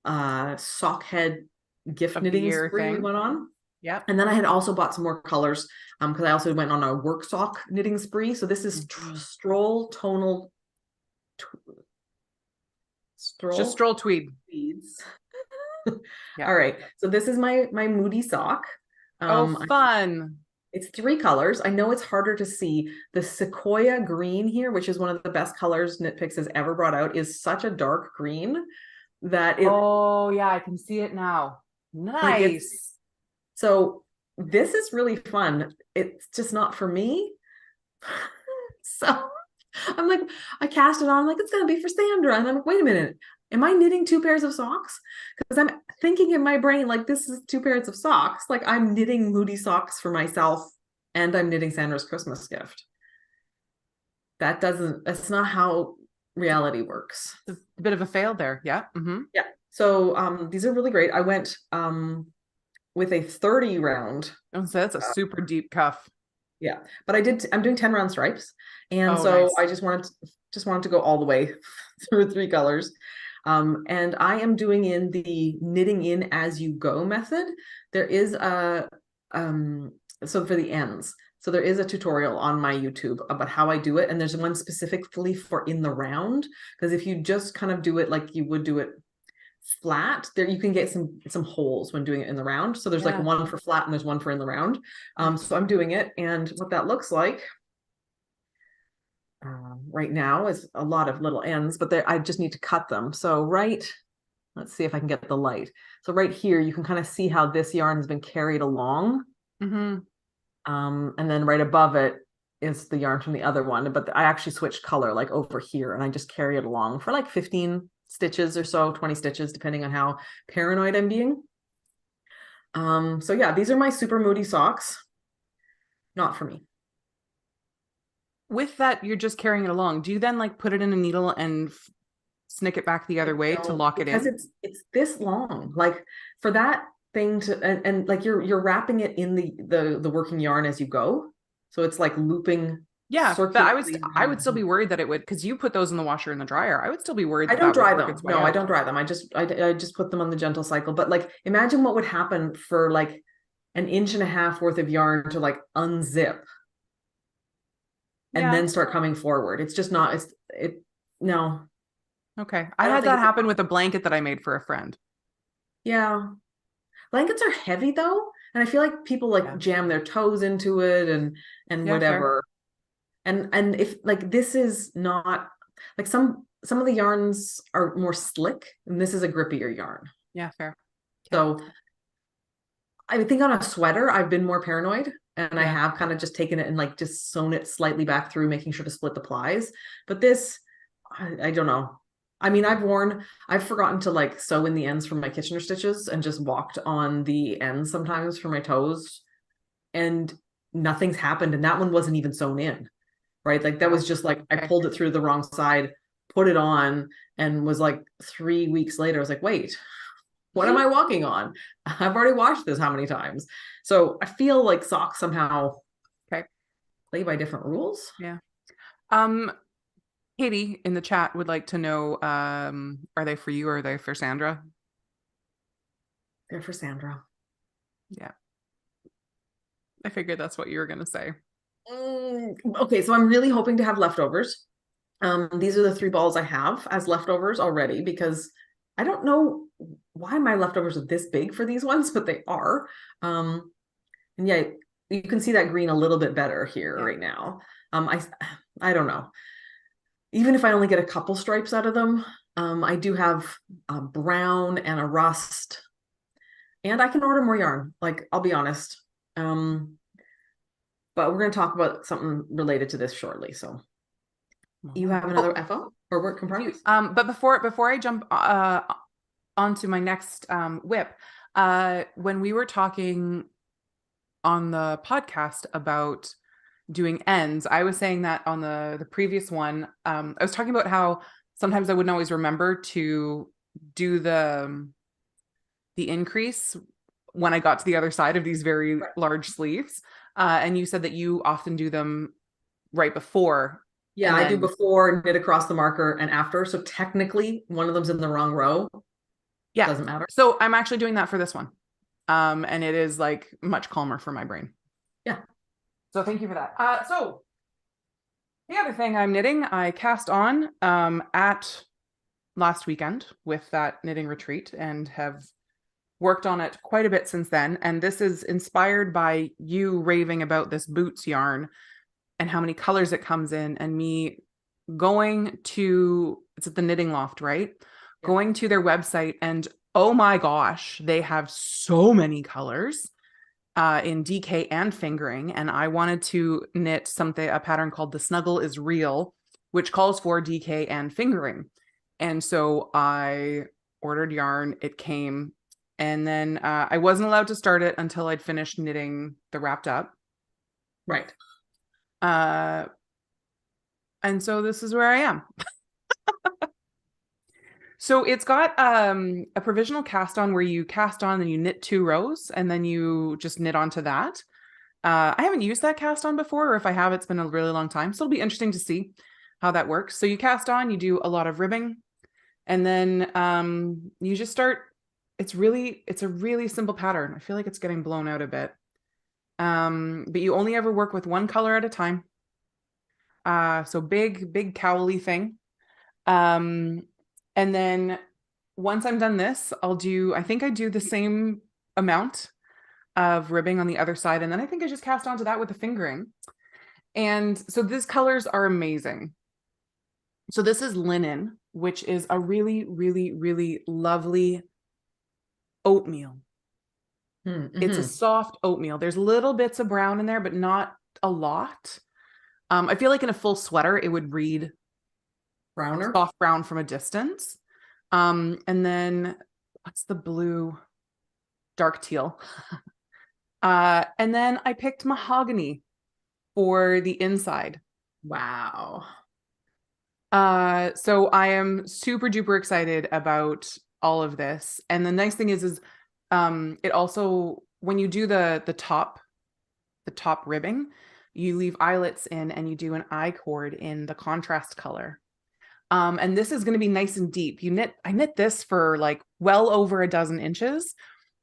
sock head gift knitting spree we went on. Yeah. And then I had also bought some more colors because I also went on a work sock knitting spree. So this is Stroll Tonal Stroll Tweed. Yeah. All right. So this is my moody sock. Fun. It's 3 colors. I know it's harder to see. The Sequoia green here, which is one of the best colors Knit Picks has ever brought out, is such a dark green that oh yeah, I can see it now. Nice. So this is really fun. It's just not for me. So I'm like, I cast it on, I'm like, it's gonna be for Sandra. And I'm like, wait a minute, am I knitting 2 pairs of socks? Because I'm thinking in my brain, like, this is 2 pairs of socks. Like, I'm knitting moody socks for myself and I'm knitting Sandra's Christmas gift. That's not how reality works. It's a bit of a fail there. Yeah. Yeah. So these are really great. I went with a 30 round. Oh, so that's a super deep cuff. Yeah, but I'm doing 10 round stripes. And nice. I just wanted to go all the way through 3 colors. And I am doing in the knitting in as you go method. There is so for the ends. So there is a tutorial on my YouTube about how I do it. And there's one specifically for in the round, because if you just kind of do it like you would do it flat, there you can get some holes when doing it in the round. So there's like one for flat and there's one for in the round. So I'm doing it, and what that looks like right now is a lot of little ends, but I just need to cut them. So let's see if I can get the light. So right here, you can kind of see how this yarn has been carried along. And then right above it is the yarn from the other one, but I actually switched color like over here, and I just carry it along for like 15 stitches or so, 20 stitches, depending on how paranoid I'm being. So yeah, these are my super moody socks. Not for me. with that, you're just carrying it along. Do you then like put it in a needle and snick it back the other way to lock it because in? it's this long. Like for that thing to and like you're wrapping it in the working yarn as you go. So it's like looping Yeah, but circularly I would around. still be worried that it would, because you put those in the washer and the dryer. I would still be worried I that don't that would dry work them. its way No, I out. don't dry them. I just put them on the gentle cycle. But like imagine what would happen for like an inch and a half worth of yarn to like unzip and Yeah. then start coming forward. It's just not it no. Okay. I I don't had think that it's happen with a blanket that I made for a friend. yeah. Blankets are heavy though, and I feel like people like Yeah. jam their toes into it and Yeah, fair. whatever. And if like this is not like some of the yarns are more slick and this is a grippier yarn. Yeah, fair. Okay. So I think on a sweater I've been more paranoid and I Yeah. have kind of just taken it and like just sewn it slightly back through, making sure to split the plies. But this I don't know. I mean, I've forgotten to like sew in the ends from my Kitchener stitches and just walked on the ends sometimes for my toes and nothing's happened. And that one wasn't even sewn in, right? Like that was just like, I Okay. pulled it through the wrong side, put it on and was like 3 weeks later, I was like, wait, what am I walking on? I've already washed this how many times? So I feel like socks somehow Okay. play by different rules. Yeah. Um, Katie in the chat would like to know, are they for you or are they for Sandra? They're for Sandra. Yeah. I figured that's what you were gonna say. Okay, so I'm really hoping to have leftovers. These are the 3 balls I have as leftovers already because I don't know why my leftovers are this big for these ones, but they are. And yeah, you can see that green a little bit better here right now. I don't know. Even if I only get a couple stripes out of them, I do have a brown and a rust, and I can order more yarn. Like I'll be honest. But we're going to talk about something related to this shortly. So you have another FO or work in progress? But before I jump onto my next whip, when we were talking on the podcast about doing ends, I was saying that on the previous one, I was talking about how sometimes I wouldn't always remember to do the increase when I got to the other side of these very large sleeves. And you said that you often do them right before. Yeah, I do before, knit across the marker, and after. So technically, one of them's in the wrong row. Yeah, doesn't matter. So I'm actually doing that for this one, and it is like much calmer for my brain. Yeah. So thank you for that. So the other thing I'm knitting, I cast on at last weekend with that knitting retreat and have worked on it quite a bit since then. And this is inspired by you raving about this boots yarn and how many colors it comes in, and me going to, it's at the Knitting Loft, right? Yeah. Going to their website, and oh my gosh, they have so many colors in DK and fingering. And I wanted to knit a pattern called The Snuggle is Real, which calls for DK and fingering. And so I ordered yarn, it came, and then I wasn't allowed to start it until I'd finished knitting the wrapped up. Right. And so this is where I am. So it's got a provisional cast on where you cast on and you knit 2 rows and then you just knit onto that. I haven't used that cast on before, or if I have, it's been a really long time. So it'll be interesting to see how that works. So you cast on, you do a lot of ribbing, and then you just start. It's a really simple pattern. I feel like it's getting blown out a bit. But you only ever work with one color at a time. So big cowly thing. And then once I'm done this, I think I do the same amount of ribbing on the other side. And then I think I just cast onto that with the fingering. And so these colors are amazing. So this is linen, which is a really, really, really lovely oatmeal. Mm-hmm. It's a soft oatmeal. There's little bits of brown in there, but not a lot. I feel like in a full sweater, it would read browner, soft brown from a distance. And then what's the blue? Dark teal. And then I picked mahogany for the inside. Wow. So I am super duper excited about all of this. And the nice thing is it also, when you do the top ribbing, you leave eyelets in and you do an eye cord in the contrast color. And this is going to be nice and deep. I knit this for like well over a dozen inches.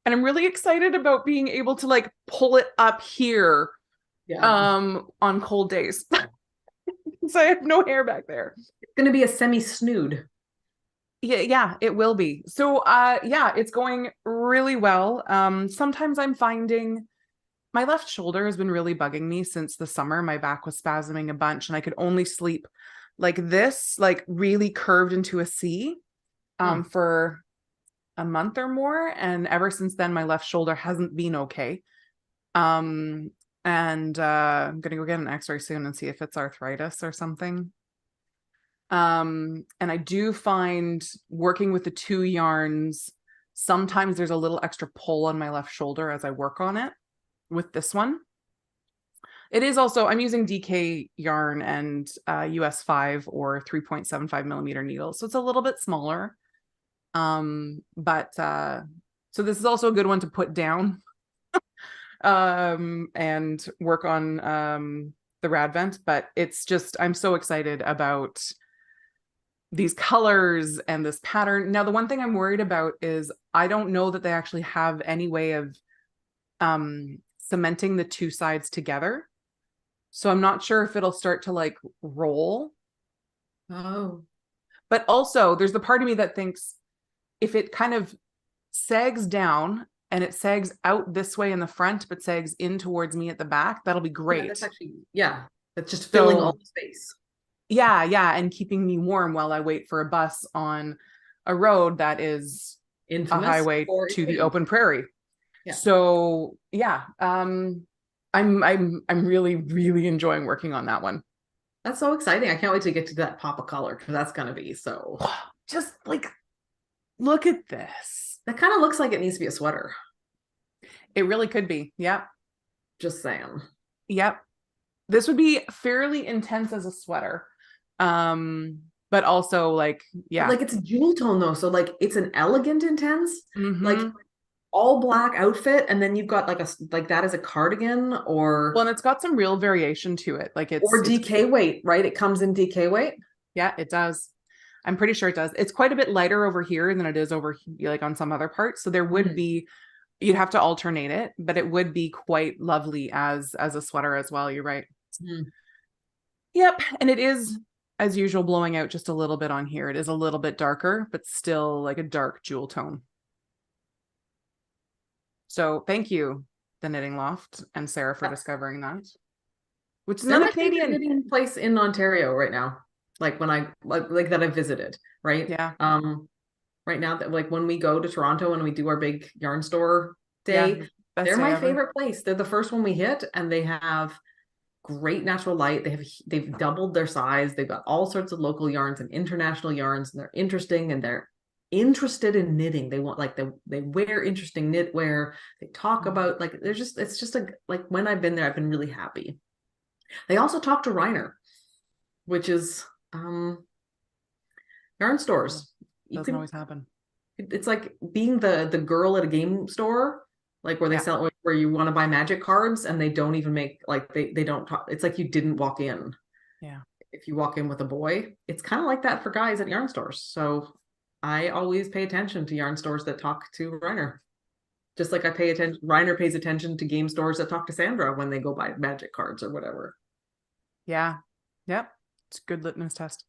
And I'm really excited about being able to like pull it up here Yeah. on cold days. So I have no hair back there. It's going to be a semi-snood. Yeah, it will be. So yeah, it's going really well. Sometimes I'm finding my left shoulder has been really bugging me since the summer. My back was spasming a bunch and I could only sleep like this, like really curved into a C for a month or more. And ever since then, my left shoulder hasn't been okay. And I'm gonna go get an x-ray soon and see if it's arthritis or something. And I do find working with the two yarns, sometimes there's a little extra pull on my left shoulder as I work on it with this one. It is also, I'm using DK yarn and US 5 or 3.75 millimeter needles. So it's a little bit smaller. So this is also a good one to put down and work on the rad vent. But it's just, I'm so excited about these colors and this pattern. Now, the one thing I'm worried about is I don't know that they actually have any way of cementing the two sides together. So I'm not sure if it'll start to like roll. Oh. But also there's the part of me that thinks if it kind of sags down and it sags out this way in the front, but sags in towards me at the back, that'll be great. Yeah, that's actually, yeah, that's just filling all the space. Yeah, and keeping me warm while I wait for a bus on a road that is Infamous a highway to the open prairie. Yeah. So yeah, I'm really, really enjoying working on that one. That's so exciting. I can't wait to get to that pop of color because that's gonna be so just like look at this. That kind of looks like it needs to be a sweater. It really could be. Yep. Just saying. Yep. This would be fairly intense as a sweater. But also like, yeah. Like it's a jewel tone though. So like it's an elegant intense, like all black outfit. And then you've got like that as a cardigan or. Well, and it's got some real variation to it. Like or DK weight, right? It comes in DK weight. Yeah, it does. I'm pretty sure it does. It's quite a bit lighter over here than it is over like on some other parts. So there would be, you'd have to alternate it, but it would be quite lovely as a sweater as well. You're right. Yep. And it is, as usual, blowing out just a little bit on here. It is a little bit darker, but still like a dark jewel tone. So thank you, the Knitting Loft and Sarah, for discovering that. Which is another Canadian knitting place in Ontario right now. Like when I like that I visited, right? Yeah. Right now that like when we go to Toronto and we do our big yarn store day, they're my favorite place. They're the first one we hit, and they have great natural light. They've doubled their size. They've got all sorts of local yarns and international yarns, and they're interesting and they're interested in knitting. They want like they wear interesting knitwear. They talk about like it's just like when I've been there, I've been really happy. They also talk to Reiner, which is yarn stores. Doesn't always happen. It's like being the girl at a game store, like where they sell where you want to buy magic cards and they don't even make like they don't talk. It's like you didn't walk in. Yeah. If you walk in with a boy, it's kind of like that for guys at yarn stores. So I always pay attention to yarn stores that talk to Reiner. Just like Reiner pays attention to game stores that talk to Sandra when they go buy magic cards or whatever. Yeah. Yep. It's a good litmus test.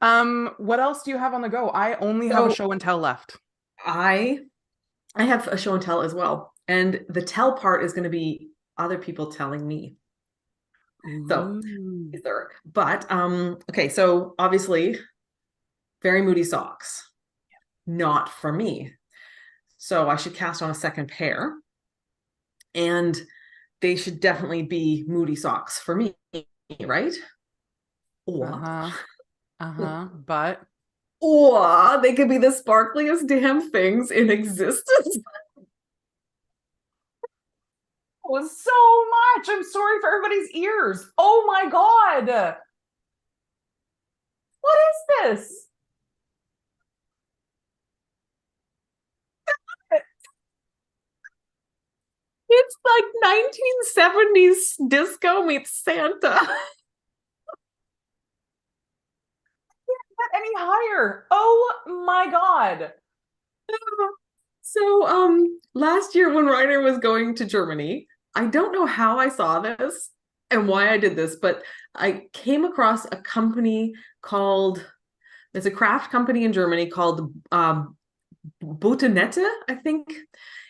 What else do you have on the go? I only have a show and tell left. I have a show and tell as well. And the tell part is going to be other people telling me. So, okay, so obviously Very Moody socks, not for me. So I should cast on a second pair, and they should definitely be Moody socks for me, right? But or they could be the sparkliest damn things in existence. Was so much. I'm sorry for everybody's ears. Oh my God. What is this? It's like 1970s disco meets Santa. Not any higher. Oh my God. So last year when Reiner was going to Germany, I don't know how I saw this and why I did this, but I came across a company called, it's a craft company in Germany called Botanette, I think.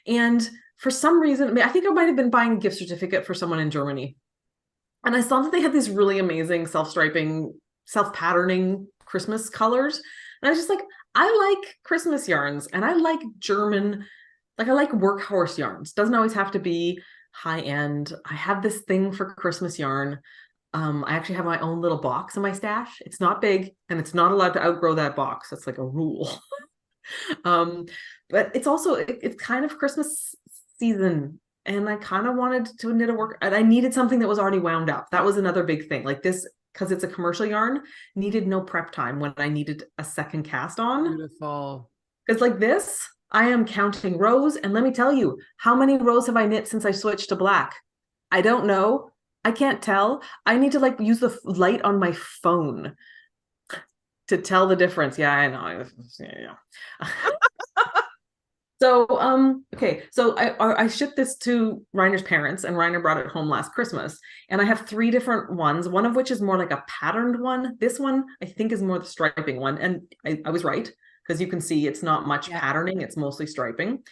And for some reason, I mean, I think I might have been buying a gift certificate for someone in Germany. And I saw that they had these really amazing self-striping, self-patterning Christmas colors. And I was just like, I like Christmas yarns and I like German, like I like workhorse yarns. Doesn't always have to be high end. I have this thing for Christmas yarn. I actually have my own little box in my stash. It's not big and it's not allowed to outgrow that box. That's like a rule. But it's also it's kind of Christmas season, and I kind of wanted to knit a work, and I needed something that was already wound up. That was another big thing. Like this, because it's a commercial yarn, needed no prep time when I needed a second cast on. Beautiful. Because like this, I am counting rows, and let me tell you, how many rows have I knit since I switched to black? I don't know. I can't tell. I need to like use the light on my phone to tell the difference. Yeah, I know. Yeah. So, okay, so I shipped this to Reiner's parents, and Reiner brought it home last Christmas. And I have three different ones, one of which is more like a patterned one. This one, I think, is more the striping one. And I was right, because you can see it's not much patterning, it's mostly striping.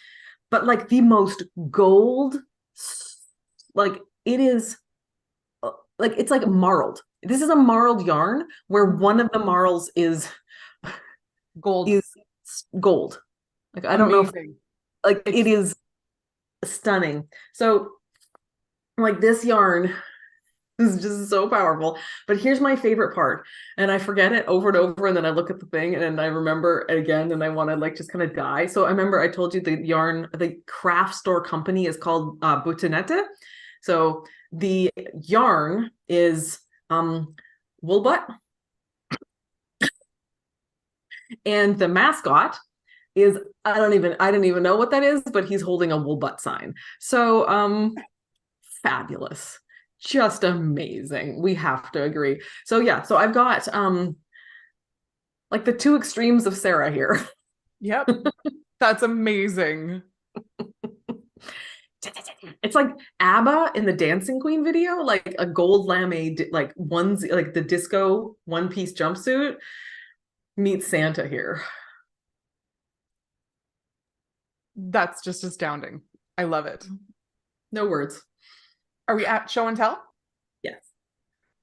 But like the most gold, like it is, like it's like marled. This is a marled yarn where one of the marls is Gold. Gold. Like I don't know, like it is stunning. So like this yarn is just so powerful. But here's my favorite part, and I forget it over and over, and then I look at the thing and I remember it again, and I want to like just kind of die. So I remember I told you the yarn, the craft store company is called Butinette. So the yarn is Woolbutt, and the mascot is I didn't even know what that is, but he's holding a Woolbutt sign. So fabulous. Just amazing. We have to agree. So yeah, so I've got like the two extremes of Sarah here. Yep. That's amazing. It's like ABBA in the Dancing Queen video, like a gold lame, like onesie, like the disco one-piece jumpsuit meets Santa here. That's just astounding. I love it. No words. Are we at show and tell? Yes.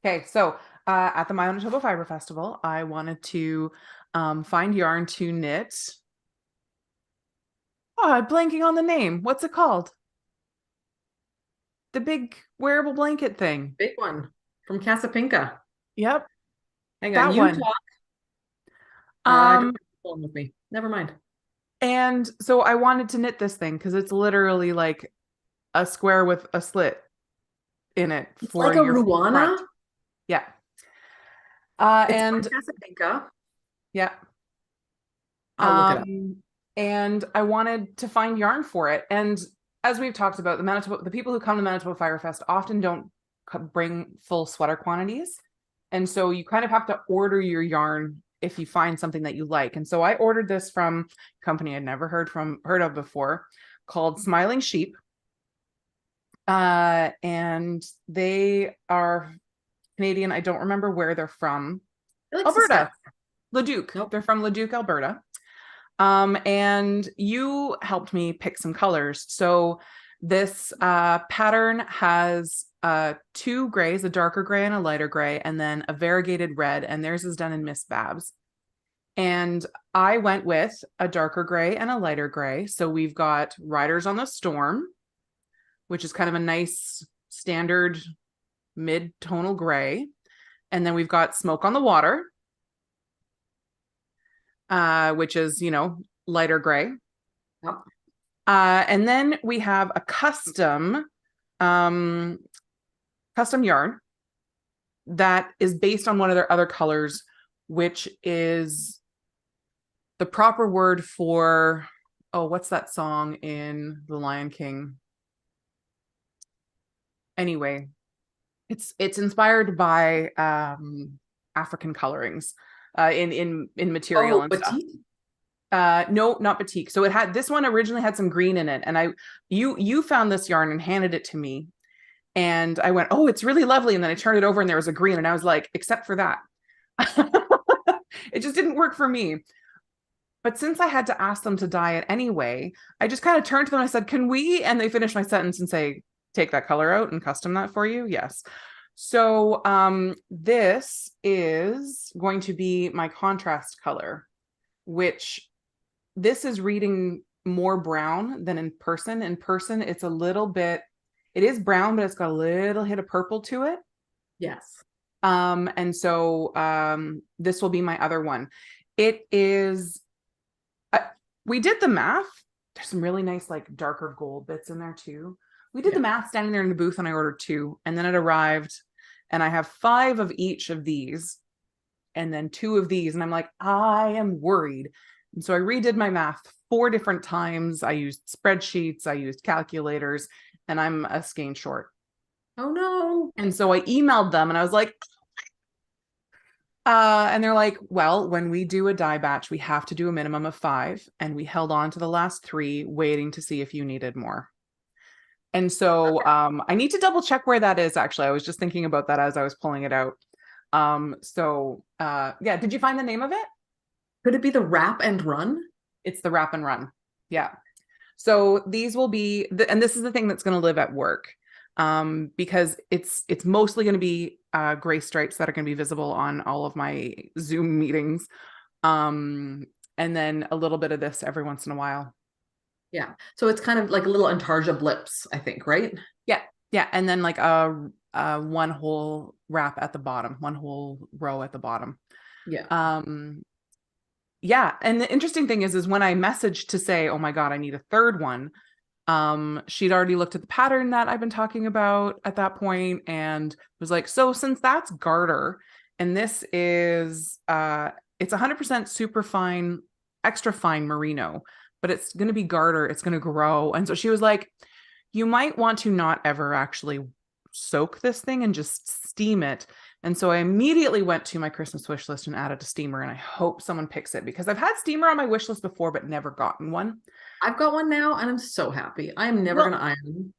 Okay, so at the Manitoba Fiber Festival, I wanted to find yarn to knit. Oh, I'm blanking on the name. What's it called? The big wearable blanket thing. Big one from Casapinka. Yep. Hang that on, you one. talk. With me. Never mind. And so I wanted to knit this thing because it's literally like a square with a slit in it. It's like a Ruana. Front. Yeah. And Casapinka. Yeah. I'll look it up. And I wanted to find yarn for it. And as we've talked about, the people who come to Manitoba Fire Fest often don't bring full sweater quantities. And so you kind of have to order your yarn if you find something that you like. And so I ordered this from a company I'd never heard of before called Smiling Sheep. And they are Canadian. I don't remember where they're from. Like Alberta. Leduc. Nope. They're from Leduc, Alberta. And you helped me pick some colors. So this pattern has two grays, a darker gray and a lighter gray, and then a variegated red, and theirs is done in Miss Babs. And I went with a darker gray and a lighter gray. So we've got Riders on the Storm, which is kind of a nice standard mid-tonal gray. And then we've got Smoke on the Water, which is, lighter gray. Yep. And then we have a custom yarn that is based on one of their other colors, which is the proper word for, oh, what's that song in The Lion King? Anyway, it's inspired by African colorings in material Oh, and stuff. batik. No, not batik. So it had, this one originally had some green in it, and you found this yarn and handed it to me, and I went, oh, it's really lovely, and then I turned it over and there was a green, and I was like, except for that. It just didn't work for me. But since I had to ask them to dye it anyway, I just kind of turned to them and I said, can we? And they finished my sentence and say, take that color out and custom that for you. Yes. So this is going to be my contrast color, which this is reading more brown than in person. In person, it's a little bit, it is brown, but it's got a little hit of purple to it. Yes. And so this will be my other one. It is, we did the math. There's some really nice, like darker gold bits in there too. We did the math standing there in the booth, and I ordered 2, and then it arrived, and I have 5 of each of these, and then 2 of these. And I'm like, I am worried. And so I redid my math 4 different times. I used spreadsheets, I used calculators, and I'm a skein short. Oh no. And so I emailed them and I was like, and they're like, well, when we do a dye batch, we have to do a minimum of 5. And we held on to the last 3, waiting to see if you needed more. And so I need to double check where that is. Actually, I was just thinking about that as I was pulling it out. Yeah, did you find the name of it? Could it be the wrap and run? It's the wrap and run. Yeah. So these will be, and this is the thing that's going to live at work, because it's mostly going to be gray stripes that are going to be visible on all of my Zoom meetings. And then a little bit of this every once in a while. Yeah. So it's kind of like a little Antarja blips, I think, right? Yeah. Yeah. And then like a one whole wrap at the bottom, one whole row at the bottom. Yeah. Yeah. And the interesting thing is when I messaged to say, oh my God, I need a 3rd one, she'd already looked at the pattern that I've been talking about at that point and was like, so since that's garter, and this is it's 100% super fine, extra fine merino, but it's going to be garter, it's going to grow. And so she was like, you might want to not ever actually soak this thing and just steam it. And so I immediately went to my Christmas wish list and added a steamer, and I hope someone picks it, because I've had steamer on my wish list before, but never gotten one. I've got one now and I'm so happy. I'm never going to iron.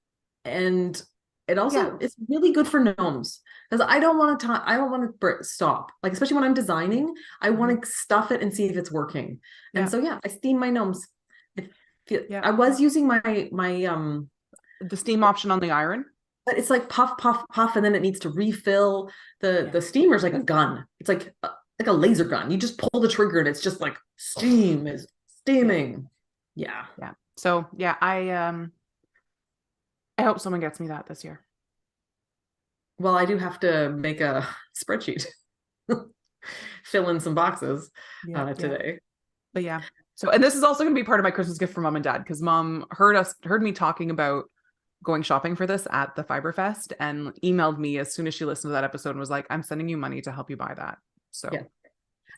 And it also, it's really good for gnomes, because I don't want to stop. Like, especially when I'm designing, I want to stuff it and see if it's working. And so, yeah, I steam my gnomes. I was using my the steam option on the iron, but it's like puff, puff, puff, and then it needs to refill. The steamer's like a gun. It's like a laser gun. You just pull the trigger and it's just like steam is steaming. Yeah. So yeah, I hope someone gets me that this year. Well, I do have to make a spreadsheet, fill in some boxes today. But yeah. So, and this is also going to be part of my Christmas gift for Mom and Dad, because Mom heard me talking about going shopping for this at the Fiber Fest and emailed me as soon as she listened to that episode and was like, I'm sending you money to help you buy that. So yeah.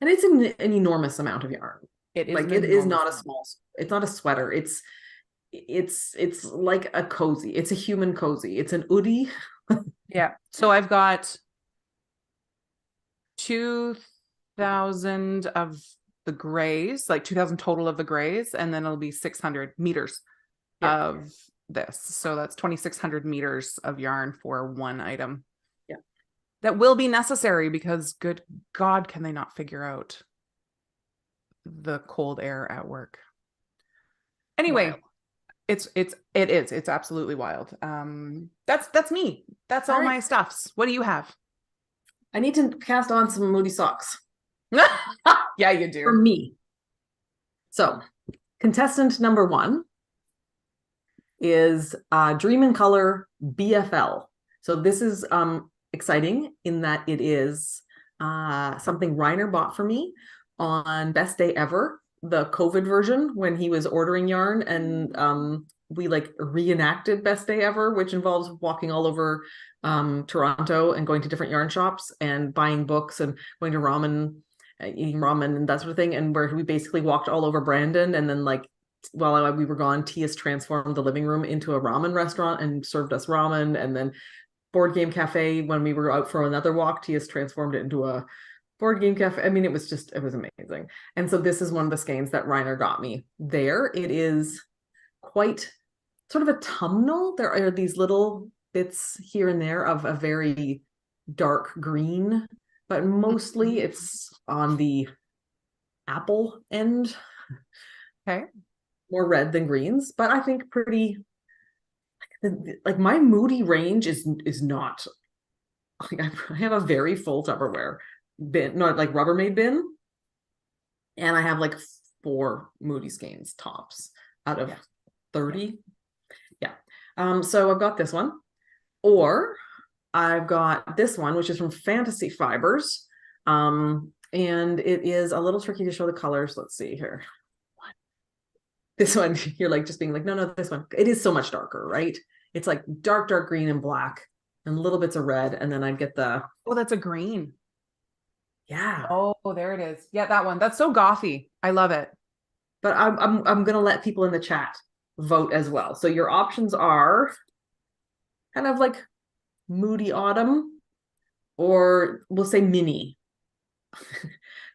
And it's an enormous amount of yarn. It is like, it is not a small, it's not a sweater. It's like a cozy. It's a human cozy. It's an hoodie. Yeah. So I've got 2,000 of the grays, like 2,000 total of the grays, and then it'll be 600 meters of this. So that's 2,600 meters of yarn for one item. Yeah. That will be necessary, because good God, can they not figure out the cold air at work? Anyway, wild. It's absolutely wild. That's me. That's all my stuffs. What do you have? I need to cast on some Moody socks. Yeah, you do. For me. So, contestant number 1 is Dream in Color BFL. So this is exciting in that it is something Reiner bought for me on Best Day Ever, the COVID version, when he was ordering yarn, and we like reenacted Best Day Ever, which involves walking all over Toronto and going to different yarn shops and buying books and going to ramen eating ramen and that sort of thing, and where we basically walked all over Brandon, and then like while we were gone, Tia's transformed the living room into a ramen restaurant and served us ramen. And then Board Game Cafe, when we were out for another walk, Tia's transformed it into a board game cafe. I mean, it was amazing. And so this is one of the skeins that Reiner got me there. It is quite sort of autumnal. There are these little bits here and there of a very dark green, but mostly it's on the apple end. Okay. More red than greens, but I think pretty, like my moody range is not, like I have a very full Tupperware bin, not like Rubbermaid bin, and I have like 4 moody skeins tops out of 30. Yeah. So I've got this one, or I've got this one, which is from Fantasy Fibers. And it is a little tricky to show the colors. Let's see here. This one, you're like just being like, no, this one. It is so much darker, right? It's like dark green and black and little bits of red. And then I'd get the... Oh, that's a green. Yeah. Oh, there it is. Yeah, that one. That's so gothy. I love it. But I'm going to let people in the chat vote as well. So your options are kind of like moody autumn, or we'll say mini,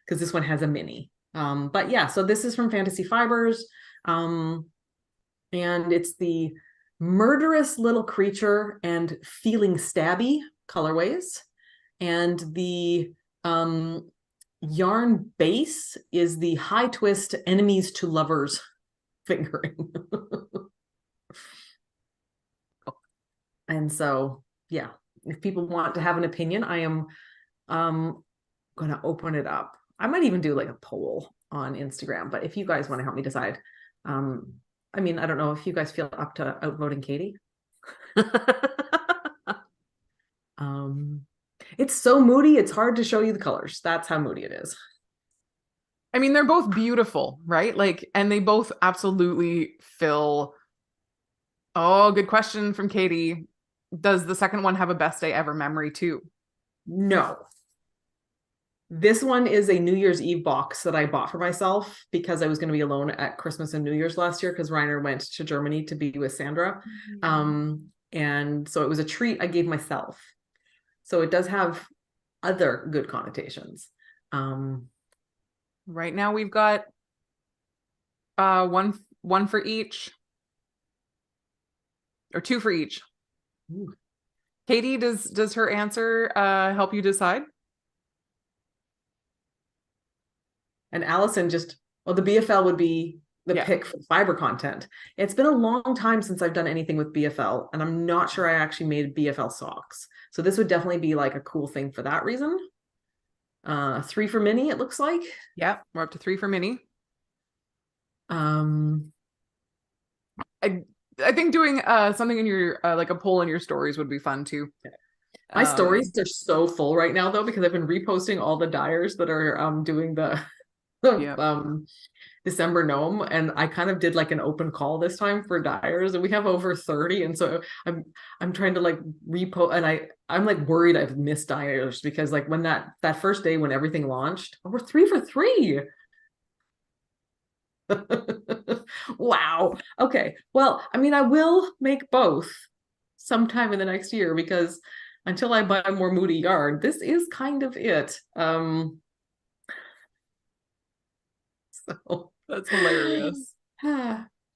because this one has a mini. But yeah, so this is from Fantasy Fibers. And it's the murderous little creature and feeling stabby colorways. And the yarn base is the high twist enemies to lovers fingering. And so, yeah, if people want to have an opinion, I am going to open it up. I might even do like a poll on Instagram, but if you guys want to help me decide, I mean, I don't know if you guys feel up to outvoting Katie. It's so moody, it's hard to show you the colors. That's how moody it is. I mean, they're both beautiful, right? Like, and they both absolutely fill. Oh, good question from Katie. Does the second one have a best day ever memory too? No. This one is a New Year's Eve box that I bought for myself because I was going to be alone at Christmas and New Year's last year because Reiner went to Germany to be with Sandra. And so it was a treat I gave myself. So it does have other good connotations. Right now we've got one for each, or 2 for each. Ooh. Katie, does her answer help you decide? And Allison well, the BFL would be the pick for fiber content. It's been a long time since I've done anything with BFL, and I'm not sure I actually made BFL socks. So this would definitely be like a cool thing for that reason. 3 for mini, it looks like. Yeah, we're up to 3 for mini. I think doing something in your like a poll in your stories would be fun too. My stories are so full right now though, because I've been reposting all the dyers that are doing the December gnome, and I kind of did like an open call this time for dyers, and we have over 30, and so I'm trying to like repost, and I'm like worried I've missed dyers because like when that first day when everything launched, we're 3 for 3. Wow. Okay. Well, I mean, I will make both sometime in the next year because until I buy more moody yarn, this is kind of it. So that's hilarious.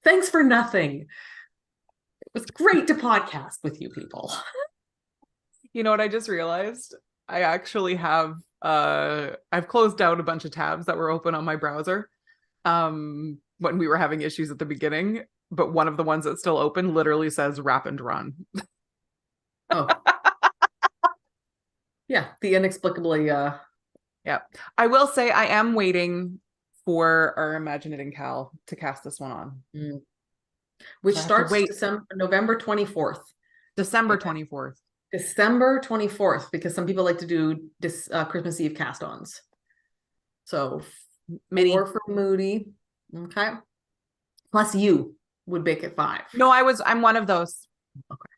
Thanks for nothing. It was great to podcast with you people. You know what I just realized? I actually have I've closed out a bunch of tabs that were open on my browser when we were having issues at the beginning, but one of the ones that's still open literally says wrap and run. Oh. Yeah, the inexplicably yeah. I will say I am waiting for our Imagined Cal to cast this one on. Which starts November 24th. December 24th. December 24th, because some people like to do this Christmas Eve cast-ons. So many 4 for Moody. Okay. Plus you would make it 5. No, I'm one of those. Okay.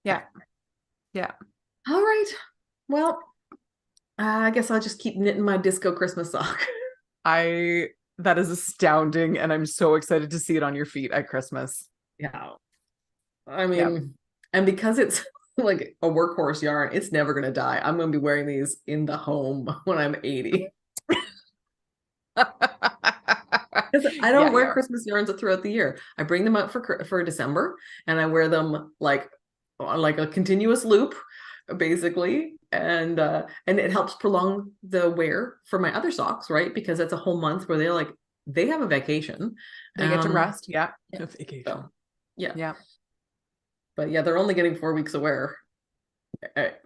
Yeah. Yeah. All right. Well, I guess I'll just keep knitting my disco Christmas sock. That is astounding, and I'm so excited to see it on your feet at Christmas. Yeah. I Yep. mean, and because it's like a workhorse yarn, it's never going to die. I'm going to be wearing these in the home when I'm 80. Because I don't wear Christmas yarns throughout the year. I bring them out for December, and I wear them like on like a continuous loop, basically, and it helps prolong the wear for my other socks, right? Because it's a whole month where they have a vacation. They get to rest. Yeah. Yeah. Vacation. So, yeah. Yeah. But yeah, they're only getting 4 weeks of wear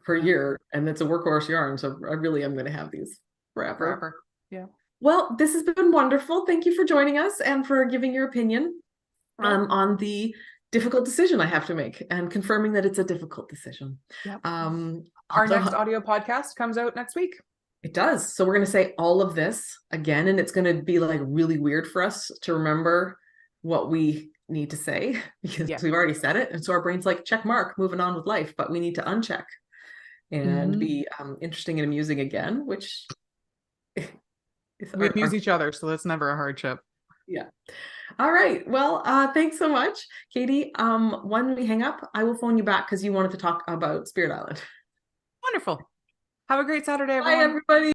per year, and it's a workhorse yarn. So I really am going to have these forever. Yeah. Well, this has been wonderful. Thank you for joining us and for giving your opinion on the difficult decision I have to make and confirming that it's a difficult decision. Yep. Our next audio podcast comes out next week. It does. So we're going to say all of this again, and it's going to be like really weird for us to remember what we need to say because we've already said it. And so our brain's like, check mark, moving on with life, but we need to uncheck and be interesting and amusing again, which we amuse each other, so that's never a hardship. Yeah. All right. Well, thanks so much, Katie. When we hang up, I will phone you back because you wanted to talk about Spirit Island. Wonderful. Have a great Saturday, everyone. Bye, everybody.